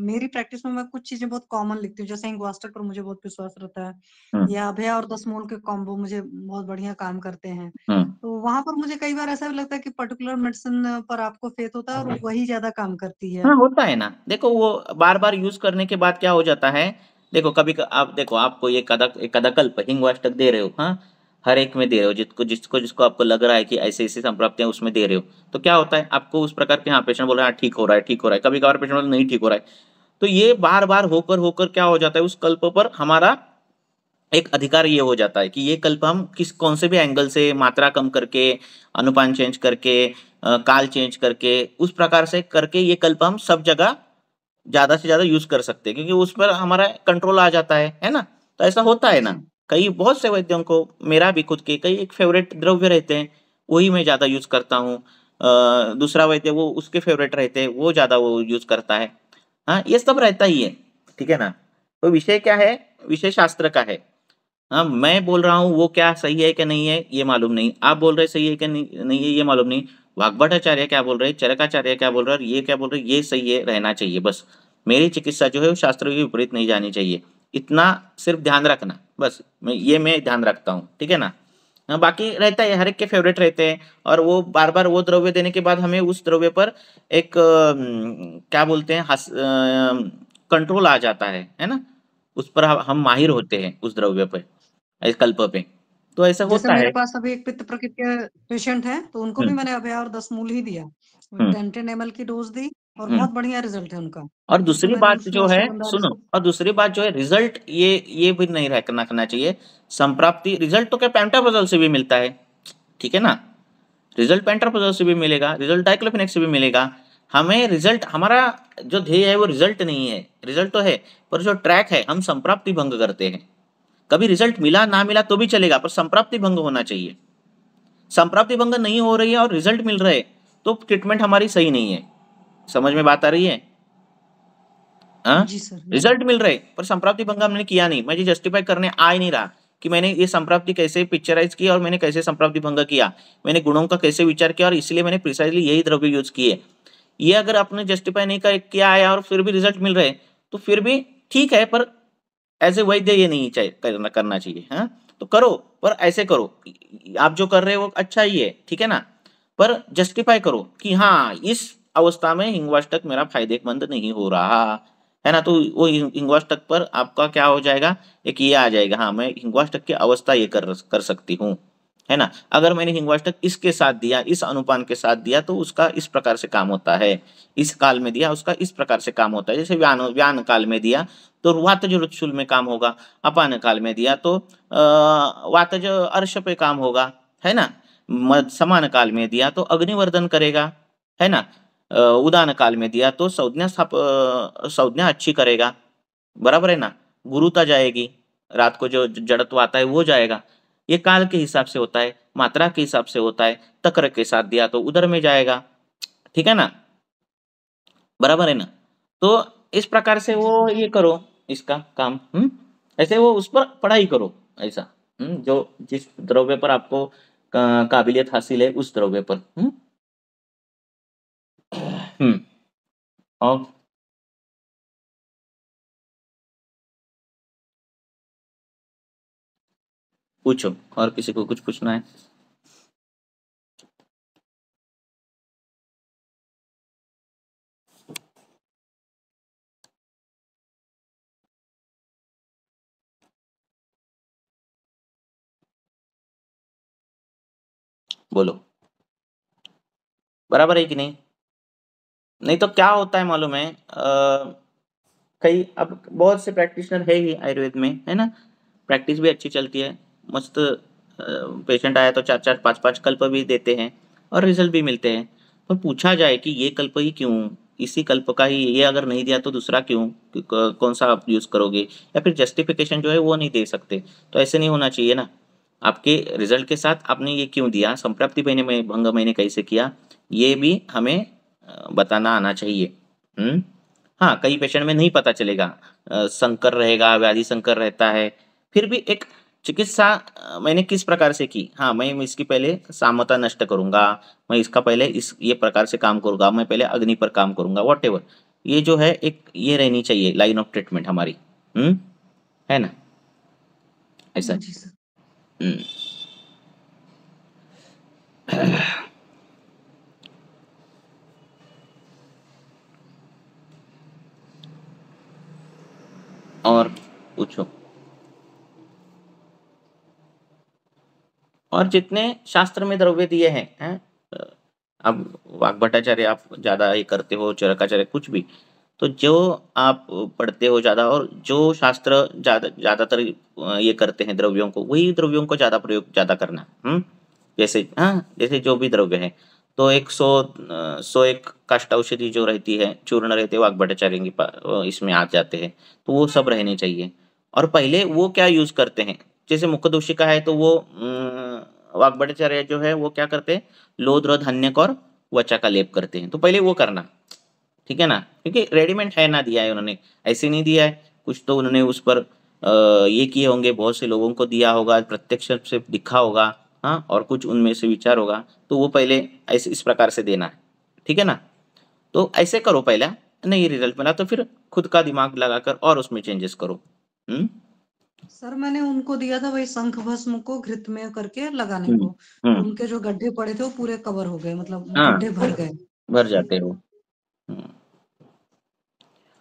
मेरी प्रैक्टिस में मैं कुछ चीजें बहुत कॉमन लिखती हूँ, जैसे इंग्वास्टक पर मुझे बहुत विश्वास रहता है, हम्म या अभया और 10 मूल के कॉम्बो मुझे बहुत बढ़िया काम करते हैं। हम्म तो वहां पर मुझे कई बार ऐसा भी लगता है कि पर्टिकुलर मेडिसिन पर आपको फेथ होता है और वही ज्यादा काम करती है। हाँ, होता है ना। देखो वो बार बार यूज करने के बाद क्या हो जाता है? देखो आप देखो, आपको ये एक कदाकल्प हिंगवाष्टक दे रहे हो, हाँ, हर एक में दे रहे हो, जिसको जिसको जिसको आपको लग रहा है कि ऐसे ऐसे संप्राप्तियां उसमें दे रहे हो, तो क्या होता है? आपको उस प्रकार के, हाँ, पेशेंट बोल रहा है हाँ, ठीक हो रहा है, ठीक हो रहा है, कभी कभार पेशेंट बोल रहा है, नहीं ठीक हो रहा है। तो ये बार बार होकर होकर क्या हो जाता है? उस कल्प पर हमारा एक अधिकार ये हो जाता है कि ये कल्प हम किस कौन से भी एंगल से मात्रा कम करके, अनुपान चेंज करके, काल चेंज करके, उस प्रकार से करके ये कल्प हम सब जगह ज्यादा से ज्यादा यूज कर सकते हैं, क्योंकि उस पर हमारा कंट्रोल आ जाता है ना? तो ऐसा होता है ना? जी। कई बहुत से वैद्यों को, मेरा भी खुद के कई एक फेवरेट द्रव्य रहते हैं, वही मैं ज्यादा यूज करता हूँ। दूसरा वैद्य वो उसके फेवरेट रहते हैं, वो ज्यादा वो यूज करता है। हाँ, ये सब रहता ही है। ठीक है ना? तो विषय क्या है? विषय शास्त्र का है। हाँ, मैं बोल रहा हूँ वो क्या सही है कि नहीं है ये मालूम नहीं, आप बोल रहे सही है कि नहीं नहीं है ये मालूम नहीं, वाग्भटाचार्य क्या बोल रहे, चरकाचार्य क्या बोल रहे, और ये क्या बोल रहे, ये सही है रहना चाहिए बस। मेरी चिकित्सा जो है वो शास्त्र के विपरीत नहीं जानी चाहिए। इतना सिर्फ ध्यान रखना बस, मैं ध्यान रखता हूँ। ठीक है ना? हाँ, बाकी रहता है, हर एक के फेवरेट रहते हैं, और वो बार बार वो द्रव्य देने के बाद हमें उस द्रव्य पर एक क्या बोलते हैं, कंट्रोल आ जाता है ना? उस पर हम माहिर होते हैं उस द्रव्य पे, इस कल्प पे। तो ऐसा जैसे होता मेरे है। पास अभी एक पित्त प्रकृति के पेशेंट है, तो उनको भी हम्म मैंने अभया और 10 मूल ही दिया, हम्म 10 10 ml की डोज दी। और हुँ। बहुत बढ़िया रिजल्ट है उनका। और जैसे दूसरी मैंने बात उसमें जो है अश्वगंधा सुनो, और दूसरी बात जो है रिजल्ट ये भी नहीं रखना चाहिए। संप्राप्ति रिजल्ट तो क्या पेंटाप्राजोल से भी मिलता है, ठीक है ना? रिजल्ट पेंटाप्राजोल से भी मिलेगा, रिजल्ट डाइक्लोफेनेक से भी मिलेगा। हमें रिजल्ट, हमारा जो ध्येय है वो रिजल्ट नहीं है, रिजल्ट तो है पर जो ट्रैक है हम संप्राप्ति भंग करते हैं। कभी रिजल्ट मिला ना मिला तो भी चलेगा पर संप्राप्ति भंग होना चाहिए। संप्राप्ति भंग नहीं हो रही है और रिजल्ट मिल रहे तो ट्रीटमेंट हमारी सही नहीं है। समझ में बात आ रही है? हाँ, जी सर जी। रिजल्ट मिल रहे पर संप्राप्ति भंग हमने किया नहीं। मैं ये जस्टिफाई करने आ ही नहीं रहा कि मैंने ये संप्राप्ति कैसे पिक्चराइज किया और मैंने कैसे संप्राप्ति भंग किया, मैंने गुणों का कैसे विचार किया और इसलिए मैंने प्रिसाइजली यही द्रव्य यूज किए। ये अगर आपने जस्टिफाई नहीं किया है और फिर भी रिजल्ट मिल रहे तो फिर भी ठीक है, पर एज ए वैद्य ये नहीं चाहिए, करना चाहिए। हाँ, तो करो पर ऐसे करो, आप जो कर रहे हो वो अच्छा ही है, ठीक है ना? पर जस्टिफाई करो कि हाँ इस अवस्था में हिंगवाष्टक मेरा फायदेमंद नहीं हो रहा है ना, तो वो हिंगवाष्टक पर आपका क्या हो जाएगा, एक ये आ जाएगा, हाँ मैं हिंगवाष्टक की अवस्था ये कर सकती हूँ, है ना? अगर मैंने हिंगवाष्टक इसके साथ दिया, इस अनुपान के साथ दिया तो उसका इस प्रकार से काम होता है, इस काल में दिया उसका इस प्रकार से काम होता है। जैसे व्यान व्यान काल में दिया तो वातज रुचुल में काम होगा, अपान काल में दिया तो वातज अर्श पे काम होगा, है ना? समान काल में दिया तो अग्निवर्धन करेगा, है ना? उदान काल में दिया तो संज्ञा अच्छी करेगा, बराबर है ना? गुरुता जाएगी, रात को जो जड़त्व आता है वो जाएगा। ये काल के हिसाब से होता है, मात्रा के हिसाब से होता है। तक्र के साथ दिया तो उदर में जाएगा, ठीक है ना? बराबर है ना? तो इस प्रकार से जी वो सर। ये करो इसका काम, ऐसे वो उस पर पढ़ाई करो ऐसा, जो जिस द्रव्य पर आपको काबिलियत हासिल है उस द्रव्य पर, हम्म और पूछो, और किसी को कुछ पूछना है? बोलो, बराबर है कि नहीं? नहीं तो क्या होता है मालूम है, कई अब बहुत से प्रैक्टिशनर है ही आयुर्वेद में, है ना? प्रैक्टिस भी अच्छी चलती है, मस्त। पेशेंट आया तो 4-4 5-5 कल्प भी देते हैं और रिजल्ट भी मिलते हैं। पर पूछा जाए कि ये कल्प ही क्यों, इसी कल्प का ही ये अगर नहीं दिया तो दूसरा क्यों, कौन सा आप यूज करोगे, या फिर जस्टिफिकेशन जो है वो नहीं दे सकते, तो ऐसे नहीं होना चाहिए ना। आपके रिजल्ट के साथ आपने ये क्यों दिया, संप्राप्ति महीने में भंग मैंने कैसे किया, ये भी हमें बताना आना चाहिए। हाँ, कई पेशेंट में नहीं पता चलेगा, संकर रहेगा, व्याधि संकर रहता है, फिर भी एक चिकित्सा मैंने किस प्रकार से की, हाँ मैं इसकी पहले सामता नष्ट करूंगा, मैं इसका पहले इस ये प्रकार से काम करूंगा, मैं पहले अग्नि पर काम करूंगा, वॉट ये जो है एक ये रहनी चाहिए लाइन ऑफ ट्रीटमेंट हमारी, है ना? ऐसा। जी सर। हम्म और पूछो। और जितने शास्त्र में द्रव्य दिए हैं, अब वाग्भटाचार्य आप ज्यादा ये करते हो, चरकाचार्य कुछ भी, तो जो आप पढ़ते हो ज्यादा और जो शास्त्र ज्यादातर ये करते हैं द्रव्यों को, वही द्रव्यों को ज्यादा प्रयोग ज्यादा करना। जैसे हाँ, जैसे जो भी द्रव्य है तो 101 काष्ठ औषधि जो रहती है, चूर्ण रहते हैं वाग्भटाचार्य की इसमें आ जाते हैं, तो वो सब रहने चाहिए। और पहले वो क्या यूज करते हैं, जैसे मुखदोषी का है तो वो वाग्भटाचार्य जो है वो क्या करते हैं, लोद्र धान्यक और वचा का लेप करते हैं, तो पहले वो करना, ठीक है ना? क्योंकि रेडीमेड है ना, दिया है उन्होंने, ऐसे नहीं दिया है, कुछ तो उन्होंने उस पर ये किए होंगे, बहुत से लोगों को दिया होगा, प्रत्यक्ष से दिखा होगा, हाँ, और कुछ उनमें से विचार होगा, तो वो पहले ऐसे इस प्रकार से देना है, ठीक है ना? तो ऐसे करो पहला, नहीं रिजल्ट मिला तो फिर खुद का दिमाग लगाकर और उसमें चेंजेस करो। हम्म सर मैंने उनको दिया था वही शंख भस्म को घृत में करके लगाने हम्म को, तो हम्म उनके जो गड्ढे पड़े थे वो पूरे कवर हो गए, मतलब हाँ, गड्ढे भर गए। भर जाते हो। हम्म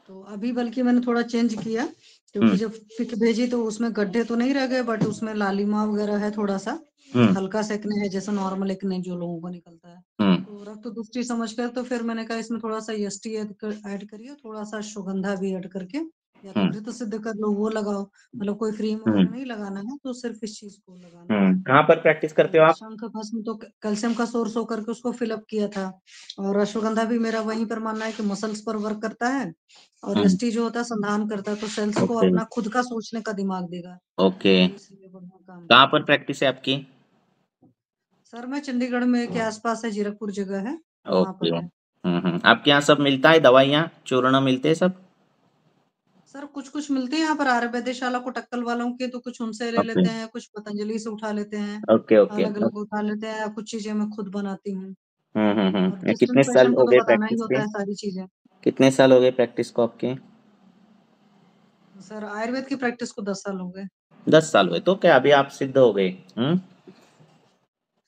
तो अभी बल्कि मैंने थोड़ा चेंज किया, क्योंकि हम्म जब पिक भेजी तो उसमें गड्ढे तो नहीं रह गए, बट उसमें लालिमा वगैरह है थोड़ा सा, हम्म हल्का सा एक्ने है, जैसा नॉर्मल एक्ने जो लोगों को निकलता है। हम्म तो रक्त दृष्टि समझकर तो फिर मैंने कहा इसमें थोड़ा-सा ईएसटी ऐड करिए, थोड़ा-सा अश्वगंधा भी ऐड करके, या तो हुँ, घृत सिद्ध कर लो वो लगाओ। मतलब कोई क्रीम हुँ, वगैरह नहीं लगाना है, तो सिर्फ़ इस चीज़ को लगाना है। कहाँ पर प्रैक्टिस करते हो और आप? शंख भस्म तो कैल्शियम का सोर्स होकर के उसको फिल अप किया था। और अश्वगंधा भी मेरा वहीं पर मानना है कि मसल्स पर वर्क करता है, और हुँ, एसटी जो होता है संधान करता है, तो सेल्स को ओके, अपना खुद का सोचने का दिमाग देगा। ओके। तो इसलिए बढ़िया काम कहाँ करता पर है। प्रैक्टिस है आपकी? सर मैं चंडीगढ़ में के आस-पास है, जीरकपुर जगह है, वहाँ ओके। पर है। आपके यहाँ सब मिलता है दवाइयाँ, चूर्ण मिलते हैं सब? सर कुछ-कुछ मिलते हैं यहाँ पर आयुर्वेदशाला कोटक्कल वालों के, तो कुछ उनसे ले ओके, लेते हैं, कुछ पतंजलि से उठा लेते हैं, ओके, ओके। अलग-अलग उठा लेते हैं, या कुछ चीज़ें मैं खुद बनाती हूँ। और ये जिस कितने साल पेशेंट को हो तो गए बताना ही प्रैक्टिस होता के? है सारी चीज़ें। कितने साल हो गए प्रैक्टिस को आपके? सर आयुर्वेद की प्रैक्टिस को 10 साल हो गए। 10 साल हुए, तो क्या अभी आप सिद्ध हो गए, है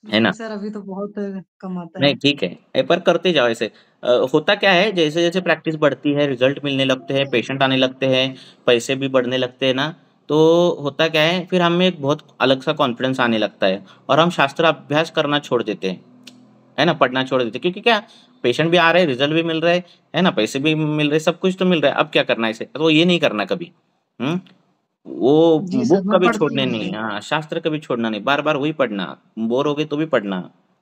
नहीं ना? सर, अभी तो बहुत कम आता नहीं है। ठीक है, पर करते जाओ ऐसे। होता क्या है जैसे-जैसे प्रैक्टिस बढ़ती है, रिज़ल्ट मिलने लगते हैं, पेशेंट आने लगते हैं, पैसे भी बढ़ने लगते हैं ना, तो होता क्या है फिर हमें एक बहुत अलग-सा कॉन्फिडेंस आने लगता है और हम शास्त्र अभ्यास करना छोड़ देते हैं, है ना? पढ़ना छोड़ देते हैं क्योंकि क्या पेशेंट भी आ रहे हैं, रिज़ल्ट भी मिल रहा है ना? पैसे भी मिल रहे हैं, सब कुछ तो मिल रहा है, अब क्या करना है इसे? तो ये नहीं करना कभी, हुँ? वो जी सर, बुक मैं कभी पढ़ती छोड़ने हूँ नहीं, सर। हाँ, शास्त्र कभी छोड़ना नहीं, बार-बार वही पढ़ना, बोर हो गए तो भी पढ़ना,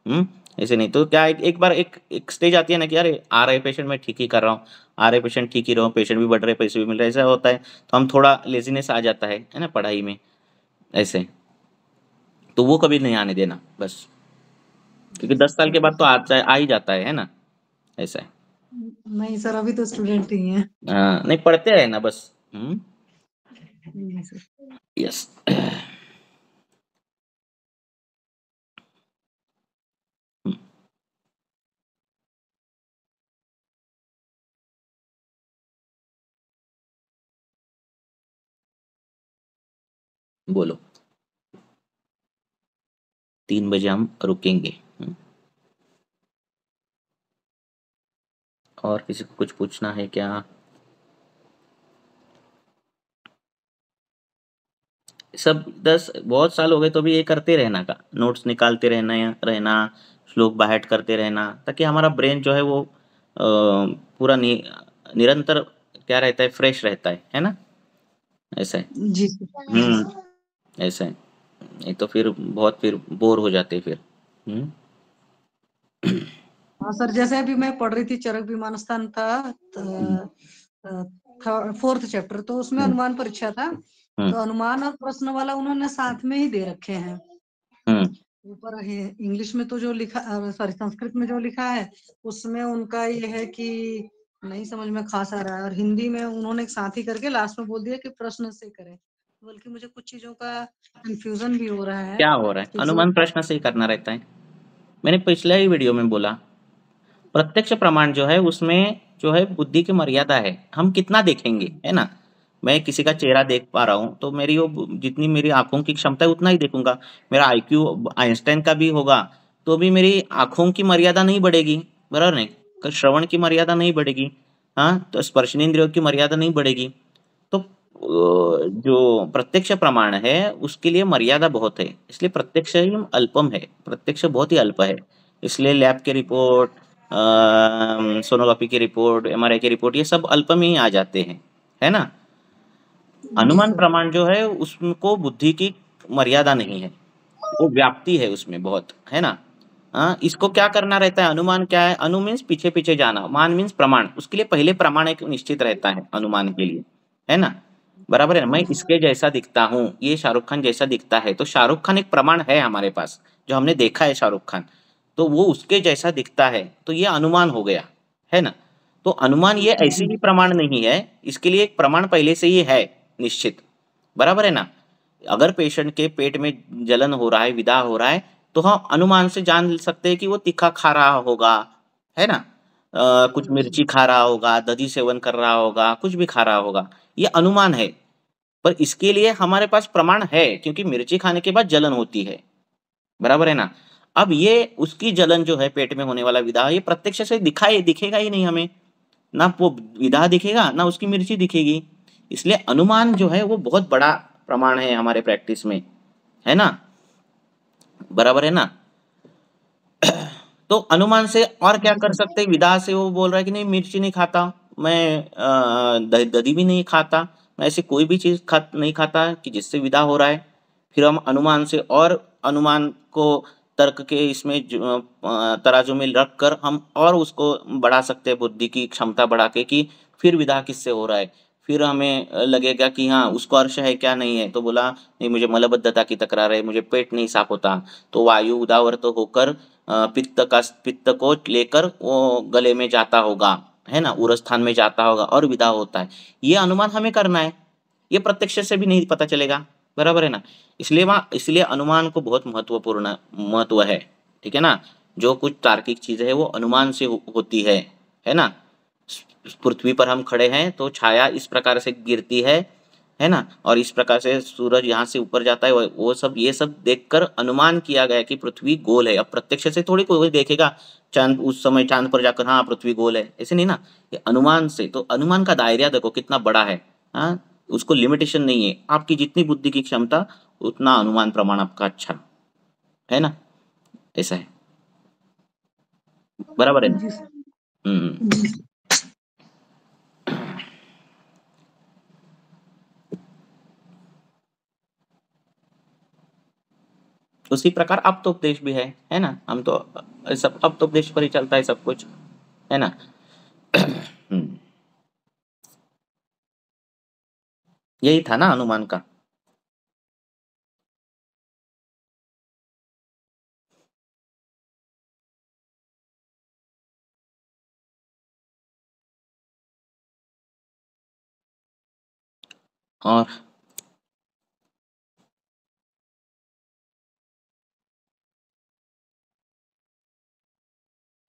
हुँ? ऐसे नहीं तो क्या एक एक बार एक एक स्टेज आती है ना कि अरे! आ रहे पेशेंट मैं ठीक ही कर रहा हूँ, आ रहे पेशेंट ठीक ही रहो, पेशेंट भी बढ़ रहे, पैसे भी मिल रहे हैं, ऐसा होता है, तो हम थोड़ा लेज़ीनेस आ जाता है ना पढ़ाई में, ऐसे। तो वो कभी नहीं आने देना, बस। क्योंकि जी 10 सर, साल के थैंक यू बाद तो सर। आ ही जाता है ना? ऐसा है। नहीं सर, अभी तो स्टूडेंट ही हैं। नहीं पढ़ते रहना बस, जी सर। यस। हुँ, बोलो। 3 बजे हम रुकेंगे, और किसी को कुछ पूछना है क्या? सब 10 बहुत साल हो गए तो भी ये करते रहना का, नोट्स निकालते रहना, श्लोक बायहार्ट करते रहना, ताकि हमारा ब्रेन जो है वो पूरा निरंतर क्या रहता है, फ्रेश रहता है ना? ऐसा है। जी सर, जी हुँ, सर। ऐसा है। नहीं तो फिर बोर हो जाते हैं फिर। हुँ, हाँ सर, जैसे अभी मैं पढ़ रही थी चरक विमान स्थान था, हुँ, फोर्थ चैप्टर, तो उसमें हुँ, अनुमान परीक्षा था। हुँ, तो अनुमान और प्रश्न वाला उन्होंने साथ में ही दे रखे हैं हुँ, ऊपर है। इंग्लिश में तो जो लिखा, सॉरी संस्कृत में जो लिखा है, उसमें उनका ये है कि नहीं समझ में खास आ रहा है, और हिंदी में उन्होंने एक साथ ही करके लास्ट में बोल दिया कि प्रश्न से करें। बल्कि मुझे कुछ चीजों का कंफ्यूजन भी हो रहा है क्या हो रहा है? कि जो अनुमान प्रश्न से ही करना रहता है। मैंने पिछले ही वीडियो में बोला, प्रत्यक्ष प्रमाण जो है उसमें जो है बुद्धि की मर्यादा है, हम कितना देखेंगे, है ना? मैं किसी का चेहरा देख पा रहा हूँ, तो मेरी वो जितनी मेरी आँखों की क्षमता है उतना ही देखूँगा। मेरा आईक्यू आइंस्टाइन का भी होगा, तो भी मेरी आँखों की मर्यादा नहीं बढ़ेगी, बराबर नहीं? श्रवण की मर्यादा नहीं बढ़ेगी, हाँ? तो स्पर्शनेंद्रियों की मर्यादा नहीं बढ़ेगी। तो जो प्रत्यक्ष प्रमाण है, उसके लिए मर्यादा बहुत है, इसलिए प्रत्यक्ष ही अल्पम है, प्रत्यक्ष बहुत ही अल्प है। इसलिए लैब की रिपोर्ट, सोनोग्राफी की रिपोर्ट, एमआरआई की रिपोर्ट, ये सब अल्प में ही आ जाते हैं, है ना? जी अनुमान सर। प्रमाण जो है उसको बुद्धि की मर्यादा नहीं है, वो व्याप्ति है उसमें बहुत, है ना? हाँ, इसको क्या करना रहता है, अनुमान क्या है? अनु मीन्स पीछे पीछे जाना, मान मीन्स प्रमाण, उसके लिए पहले प्रमाण एक निश्चित रहता है अनुमान के लिए, है ना? बराबर है ना? मैं इसके जैसा दिखता हूँ, ये शाहरुख खान जैसा दिखता है, तो शाहरुख खान एक प्रमाण है हमारे पास, जो हमने देखा है शाहरुख खान, तो वो उसके जैसा दिखता है, तो ये अनुमान हो गया, है ना? तो अनुमान ये ऐसे जी ही प्रमाण नहीं है, इसके लिए एक प्रमाण पहले से ही है निश्चित, बराबर है ना? अगर पेशेंट के पेट में जलन हो रहा है, विदा हो रहा है, तो हम अनुमान से जान सकते हैं कि वो तीखा खा रहा होगा, है ना? कुछ मिर्ची खा रहा होगा, दही सेवन कर रहा होगा, कुछ भी खा रहा होगा, ये अनुमान है। पर इसके लिए हमारे पास प्रमाण है, क्योंकि मिर्ची खाने के बाद जलन होती है, बराबर है ना? अब ये उसकी जलन जो है पेट में होने वाला विदा, ये प्रत्यक्ष से दिखेगा ही नहीं हमें, ना वो विदा दिखेगा, ना उसकी मिर्ची दिखेगी। इसलिए अनुमान जो है वो बहुत बड़ा प्रमाण है हमारे प्रैक्टिस में, है ना? बराबर है ना? तो अनुमान से और क्या कर सकते हैं, विदा से वो बोल रहा है कि नहीं मिर्ची नहीं खाता मैं, दही भी नहीं खाता मैं, ऐसी कोई भी चीज नहीं खाता कि जिससे विदा हो रहा है। फिर हम अनुमान से और अनुमान को तर्क के इसमें तराजू में रख कर हम और उसको बढ़ा सकते हैं, बुद्धि की क्षमता बढ़ा के कि फिर विदा किससे हो रहा है। फिर हमें लगेगा कि हाँ उसको अर्श है क्या नहीं है, तो बोला नहीं मुझे मलबद्धता की तकरार है, मुझे पेट नहीं साफ होता, तो वायु उदावर्त होकर पित्त को लेकर वो गले में जाता होगा, है ना, उरस्थान में जाता होगा और विदा होता है। ये अनुमान हमें करना है, ये प्रत्यक्ष से भी नहीं पता चलेगा, बराबर है ना। इसलिए अनुमान को बहुत महत्वपूर्ण महत्व है, ठीक है ना। जो कुछ तार्किक चीजें है वो अनुमान से होती है ना। पृथ्वी पर हम खड़े हैं तो छाया इस प्रकार से गिरती है ना, और इस प्रकार से सूरज यहाँ से ऊपर जाता है, वो सब ये सब देखकर अनुमान किया गया कि पृथ्वी गोल है। अब प्रत्यक्ष से थोड़ी कोई देखेगा चांद, उस समय चांद पर जाकर हाँ पृथ्वी गोल है, ऐसे नहीं ना, ये अनुमान से। तो अनुमान का दायरा देखो कितना बड़ा है, हाँ, उसको लिमिटेशन नहीं है, आपकी जितनी बुद्धि की क्षमता उतना अनुमान प्रमाण आपका अच्छा है ना, ऐसा है, बराबर है ना। जी सर। हम्म। जी सर। उसी प्रकार अब तो उपदेश भी है ना, हम तो सब अब तो उपदेश पर ही चलता है सब कुछ, है ना। यही था ना अनुमान का। और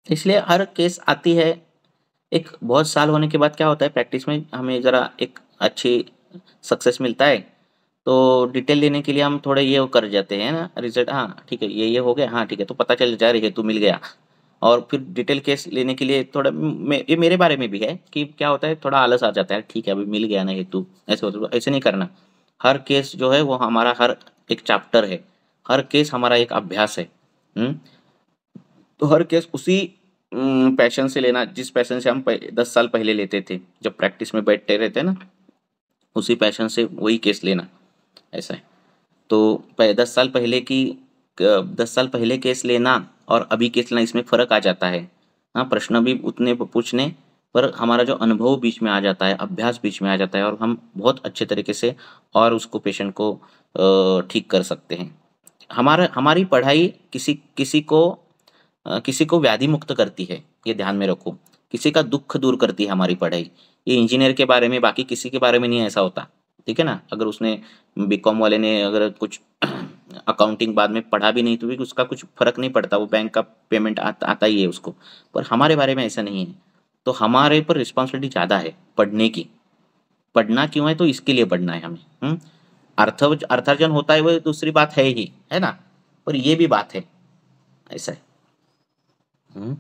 इसलिए हर केस आती है, एक बहुत साल होने के बाद क्या होता है प्रैक्टिस में हमें जरा एक अच्छी सक्सेस मिलता है, तो डिटेल लेने के लिए हम थोड़े ये कर जाते हैं ना, रिजल्ट हाँ ठीक है ये हो गया, हाँ ठीक है, तो पता चल जाए हेतु मिल गया। और फिर डिटेल केस लेने के लिए थोड़ा ये मेरे बारे में भी है कि क्या होता है थोड़ा आलस आ जाता है, ठीक है अभी मिल गया ना हेतु, ऐसे होता है, ऐसे नहीं करना। हर केस जो है वो हमारा हर एक चैप्टर है, हर केस हमारा एक अभ्यास है। हम्म। तो हर केस उसी पैशन से लेना जिस पैशन से हम 10 साल पहले लेते थे जब प्रैक्टिस में बैठते रहते ना, उसी पैशन से वही केस लेना, ऐसा है। तो 10 साल पहले की 10 साल पहले केस लेना और अभी केस लेना इसमें फर्क आ जाता है। हाँ प्रश्न भी उतने पूछने पर हमारा जो अनुभव बीच में आ जाता है, अभ्यास बीच में आ जाता है, और हम बहुत अच्छे तरीके से और उसको पेशेंट को ठीक कर सकते हैं। हमारी पढ़ाई किसी को व्याधि मुक्त करती है, ये ध्यान में रखो। किसी का दुख दूर करती है हमारी पढ़ाई। ये इंजीनियर के बारे में, बाकी किसी के बारे में नहीं ऐसा होता, ठीक है ना। अगर उसने बीकॉम वाले ने अगर कुछ अकाउंटिंग बाद में पढ़ा भी नहीं तो भी उसका कुछ फर्क नहीं पड़ता, वो बैंक का पेमेंट आता ही है उसको। पर हमारे बारे में ऐसा नहीं है, तो हमारे पर रिस्पॉन्सिबिलिटी ज़्यादा है पढ़ने की। पढ़ना क्यों है, तो इसके लिए पढ़ना है हमें। अर्थार्जन होता है वो दूसरी बात है ही, है ना, पर ये भी बात है, ऐसा है। हम्म।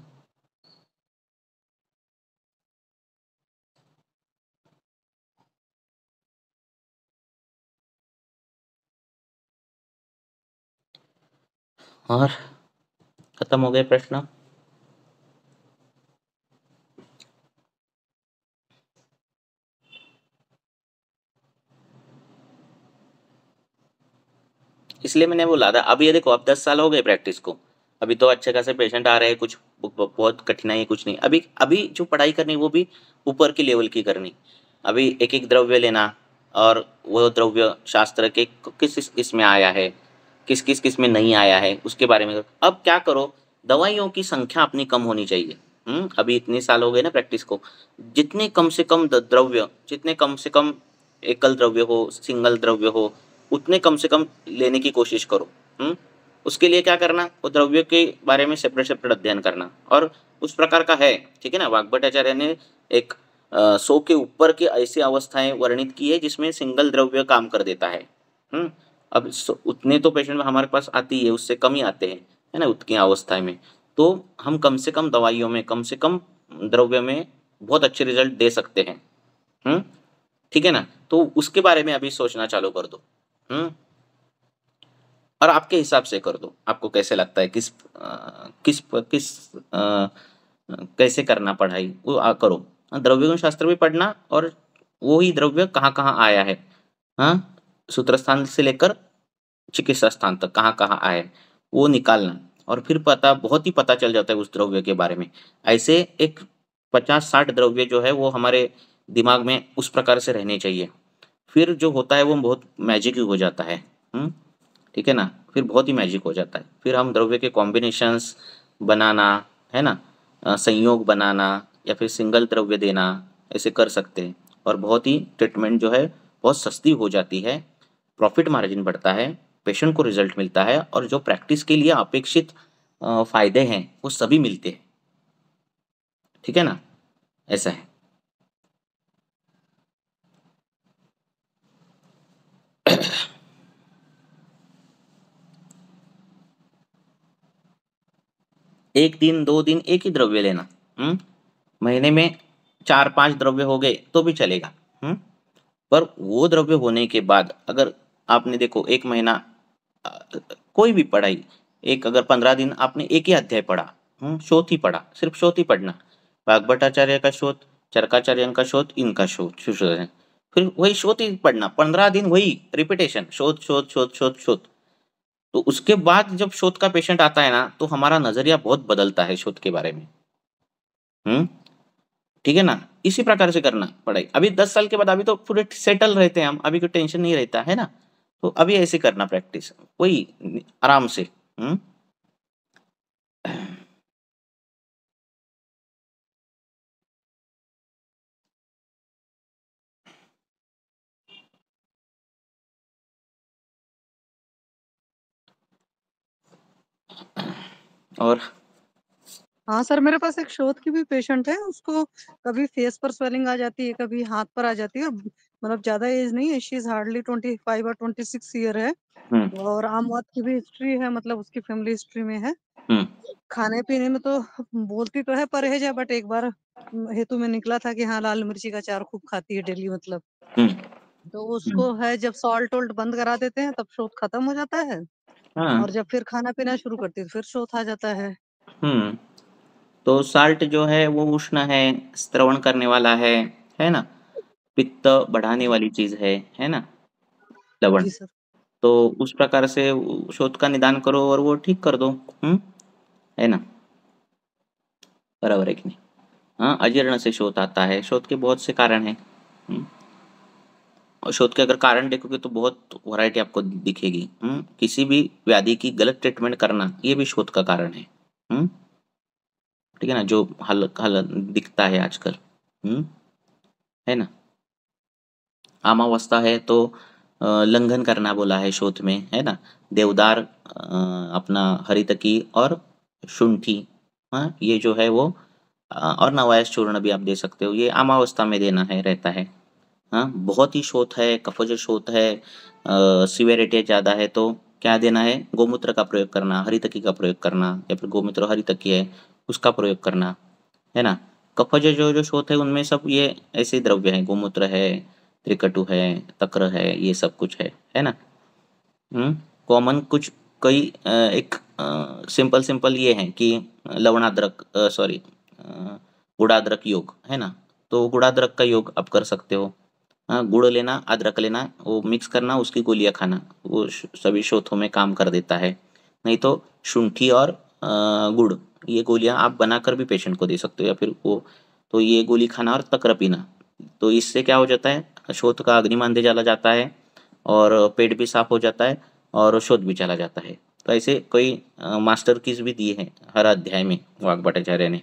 और खत्म हो गए प्रश्न। इसलिए मैंने बोला था, अब ये देखो अब 10 साल हो गए प्रैक्टिस को, अभी तो अच्छे खासे पेशेंट आ रहे हैं, कुछ बहुत कठिनाई है कुछ नहीं। अभी अभी जो पढ़ाई करनी वो भी ऊपर की लेवल की करनी। अभी एक एक द्रव्य लेना, और वो द्रव्य शास्त्र के किस किस में आया है, किस में नहीं आया है, उसके बारे में अब क्या करो, दवाइयों की संख्या अपनी कम होनी चाहिए। अभी इतने साल हो गए ना प्रैक्टिस को, जितने कम से कम द्रव्य, जितने कम से कम एकल द्रव्य हो, सिंगल द्रव्य हो, उतने कम से कम लेने की कोशिश करो। उसके लिए क्या करना, वो द्रव्य के बारे में सेपरेट सेपरेट अध्ययन करना, और उस प्रकार का है, ठीक है ना। वाग्भट्टाचार्य ने एक 100 के ऊपर की ऐसी अवस्थाएं वर्णित की है जिसमें सिंगल द्रव्य काम कर देता है। अब उतने तो पेशेंट हमारे पास आती है, उससे कम ही आते हैं, है ना, उतनी अवस्थाएं में। तो हम कम से कम दवाइयों में, कम से कम द्रव्य में बहुत अच्छे रिजल्ट दे सकते हैं। ठीक है ना, तो उसके बारे में अभी सोचना चालू कर दो। और आपके हिसाब से कर दो, आपको कैसे लगता है कैसे करना पढ़ाई वो करो। द्रव्य गुण शास्त्र भी पढ़ना और वो ही द्रव्य कहाँ कहाँ आया है, हाँ, सूत्र स्थान से लेकर चिकित्सा स्थान तक कहाँ कहाँ आया है वो निकालना, और फिर बहुत ही पता चल जाता है उस द्रव्य के बारे में। ऐसे एक 50-60 द्रव्य जो है वो हमारे दिमाग में उस प्रकार से रहने चाहिए, फिर जो होता है वो बहुत मैजिक ही हो जाता है। ठीक है ना, फिर बहुत ही मैजिक हो जाता है, फिर हम द्रव्य के कॉम्बिनेशंस बनाना, है ना, संयोग बनाना या फिर सिंगल द्रव्य देना, ऐसे कर सकते हैं। और बहुत ही ट्रीटमेंट जो है बहुत सस्ती हो जाती है, प्रॉफिट मार्जिन बढ़ता है, पेशेंट को रिजल्ट मिलता है, और जो प्रैक्टिस के लिए अपेक्षित फायदे हैं वो सभी मिलते हैं। ठीक है ना, ऐसा है। एक दिन 2 दिन एक ही द्रव्य लेना, महीने में 4-5 द्रव्य हो गए तो भी चलेगा, पर वो द्रव्य होने के बाद अगर आपने देखो 1 महीना अ, कोई भी पढ़ाई, एक अगर 15 दिन आपने एक ही अध्याय पढ़ा, शोध ही पढ़ा, सिर्फ शोध ही पढ़ना, वाग्भट्टाचार्य का शोध, चरकाचार्य का शोध, इनका शोध, सुशोधन, फिर वही शोध ही पढ़ना 15 दिन, वही रिपीटेशन, शोध शोध शोध शोध शोध। तो उसके बाद जब शोध का पेशेंट आता है ना तो हमारा नजरिया बहुत बदलता है शोध के बारे में। ठीक है ना, इसी प्रकार से करना पढ़ाई। अभी 10 साल के बाद अभी तो पूरे सेटल रहते हैं हम, अभी कोई टेंशन नहीं रहता है ना, तो अभी ऐसे करना प्रैक्टिस, वही आराम से। और हाँ सर, मेरे पास एक शोध की भी पेशेंट है, उसको कभी फेस पर स्वेलिंग आ जाती है, कभी हाथ पर आ जाती है, मतलब ज्यादा एज नहीं है, शी इज हार्डली 25 और 26 ईयर है, और आम बात की भी हिस्ट्री है, मतलब उसकी फैमिली हिस्ट्री में है। खाने पीने में तो बोलती तो है परहेज है, बट एक बार हेतु में निकला था कि हाँ लाल मिर्ची का अचार खूब खाती है डेली, मतलब तो उसको है जब सॉल्ट वोल्ट बंद करा देते हैं तब शोथ खत्म हो जाता है, और जब फिर खाना पीना शुरू करती है फिर शोथ आ जाता है। तो साल्ट जो है वो उष्ण है, स्त्रवण करने वाला है ना, पित्त बढ़ाने वाली चीज है ना, लवण। जी सर। तो उस प्रकार से शोथ का निदान करो और वो ठीक कर दो, है ना, बराबर है कि नहीं। हाँ, अजीर्ण से शोथ आता है, शोथ के बहुत से कारण हैं। और शोथ के अगर कारण देखोगे तो बहुत वैरायटी आपको दिखेगी। किसी भी व्याधि की गलत ट्रीटमेंट करना ये भी शोथ का कारण है। ठीक है ना, जो हाल हाल दिखता है आजकल, है ना। अमावस्था है तो लंघन करना बोला है शोथ में, है ना, देवदार, अपना हरितकी और शुंठी, हाँ, ये जो है वो और नवायस चूर्ण भी आप दे सकते हो, ये अमावस्था में देना है, रहता है। हाँ, बहुत ही शोथ है, कफज शोथ है, सिवियरिटी ज़्यादा है तो क्या देना है, गोमूत्र का प्रयोग करना, हरितकी का प्रयोग करना, या फिर गोमूत्र हरितकी है उसका प्रयोग करना, है ना। कफज जो जो शोथ है उनमें सब ये ऐसे द्रव्य हैं, गोमूत्र है, त्रिकटु है, तक्र है, ये सब कुछ है ना। कॉमन कुछ कई एक सिंपल सिंपल ये हैं कि लवणाद्रक, सॉरी, गुड़ाद्रक योग, है ना, तो गुड़ाद्रक का योग आप कर सकते हो। गुड़ लेना, अदरक लेना, वो मिक्स करना, उसकी गोलियां खाना, वो सभी शोथों में काम कर देता है। नहीं तो शुंठी और गुड़, ये गोलियां आप बनाकर भी पेशेंट को दे सकते हो, या फिर वो, तो ये गोली खाना और तक्र पीना, तो इससे क्या हो जाता है, शोथ का अग्निमांद्य चला जाता है, और पेट भी साफ हो जाता है, और शोथ भी चला जाता है। तो ऐसे कोई मास्टर कीज भी दिए हैं हर अध्याय में वाग्भट्टाचार्य ने,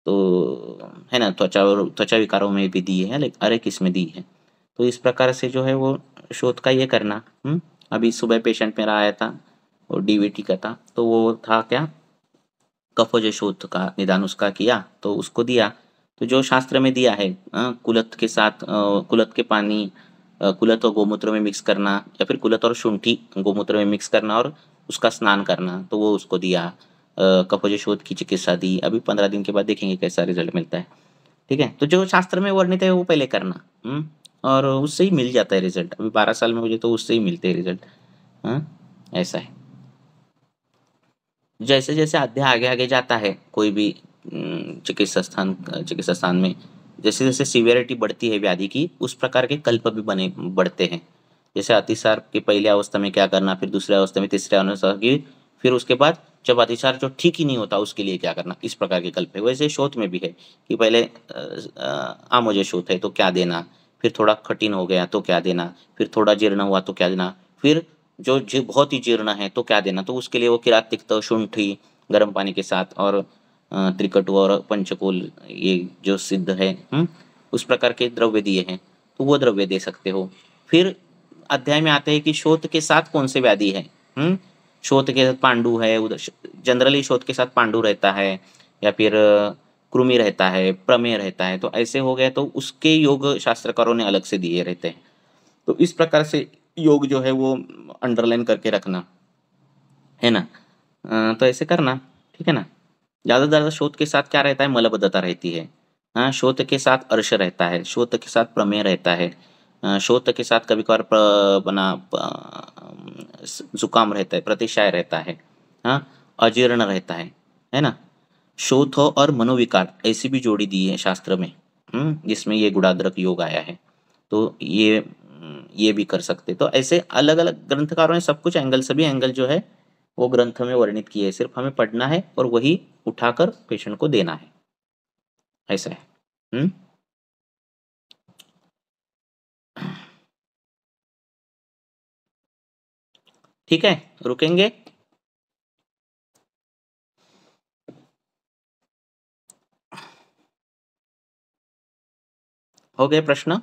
तो है ना, त्वचा और त्वचा विकारों में भी दिए हैं, लेकिन अरे किस में दी है। तो इस प्रकार से जो है वो शोध का ये करना। अभी सुबह पेशेंट मेरा आया था, और डीवीटी का था, तो वो था क्या, कफज शोथ का निदान उसका किया, तो उसको दिया, तो जो शास्त्र में दिया है, कुलत के साथ, कुलत के पानी, कुलत और गोमूत्र में मिक्स करना, या फिर कुलत और शुंठी गोमूत्र में मिक्स करना और उसका स्नान करना, तो वो उसको दिया, कफज शोथ की चिकित्सा दी। अभी 15 दिन के बाद देखेंगे कैसा रिजल्ट मिलता है। ठीक है, तो जो शास्त्र में वर्णित है वो पहले करना, और उससे ही मिल जाता है रिजल्ट। अभी 12 साल में मुझे तो उससे ही मिलते हैं रिजल्ट, हाँ, ऐसा है। जैसे जैसे अध्याय आगे आगे जाता है कोई भी चिकित्सा स्थान में, जैसे जैसे सीवियरिटी बढ़ती है व्याधि की, उस प्रकार के कल्प भी बने बढ़ते हैं। जैसे अतिसार की पहली अवस्था में क्या करना, फिर दूसरी अवस्था में, तीसरी अवस्था की, फिर उसके बाद जब अतिसार जो ठीक ही नहीं होता उसके लिए क्या करना, इस प्रकार के कल्प है। वैसे शोथ में भी है कि पहले आमोजे शोथ है तो क्या देना, फिर थोड़ा कठिन हो गया तो क्या देना, फिर थोड़ा जीर्ण हुआ तो क्या देना, फिर जो बहुत ही जीर्ण है तो क्या देना। तो उसके लिए वो किरात तिक्त, शुंठी गर्म पानी के साथ, और त्रिकटु और पंचकोल, ये जो सिद्ध है, उस प्रकार के द्रव्य दिए हैं, तो वो द्रव्य दे सकते हो। फिर अध्याय में आते हैं कि शोथ के साथ कौन से व्याधि है। शोथ के साथ पांडु है, उधर जनरली शोथ के साथ पांडु रहता है, या फिर कृमि रहता है, प्रमेय रहता है, तो ऐसे हो गए तो उसके योग शास्त्रकारों ने अलग से दिए रहते हैं। तो इस प्रकार से योग जो है वो अंडरलाइन करके रखना है ना। तो ऐसे करना, ठीक है ना। ज़्यादा से ज़्यादा शोथ के साथ क्या रहता है, मलबद्धता रहती है। हाँ, शोथ के साथ अर्श रहता है, शोथ के साथ प्रमेय रहता है, शोथ के साथ कभी कभार जुकाम रहता है, प्रतिशाय रहता है, हाँ, अजीर्ण रहता है ना। शोथ और मनोविकार ऐसी भी जोड़ी दी है शास्त्र में, जिसमें ये गुणाद्रक योग आया है। तो ये भी कर सकते। तो ऐसे अलग अलग ग्रंथकारों ने सब कुछ एंगल, सभी एंगल जो है वो ग्रंथ में वर्णित किए हैं। सिर्फ हमें पढ़ना है और वही उठाकर पेशेंट को देना है, ऐसा है। ठीक है, रुकेंगे। हो गए प्रश्न?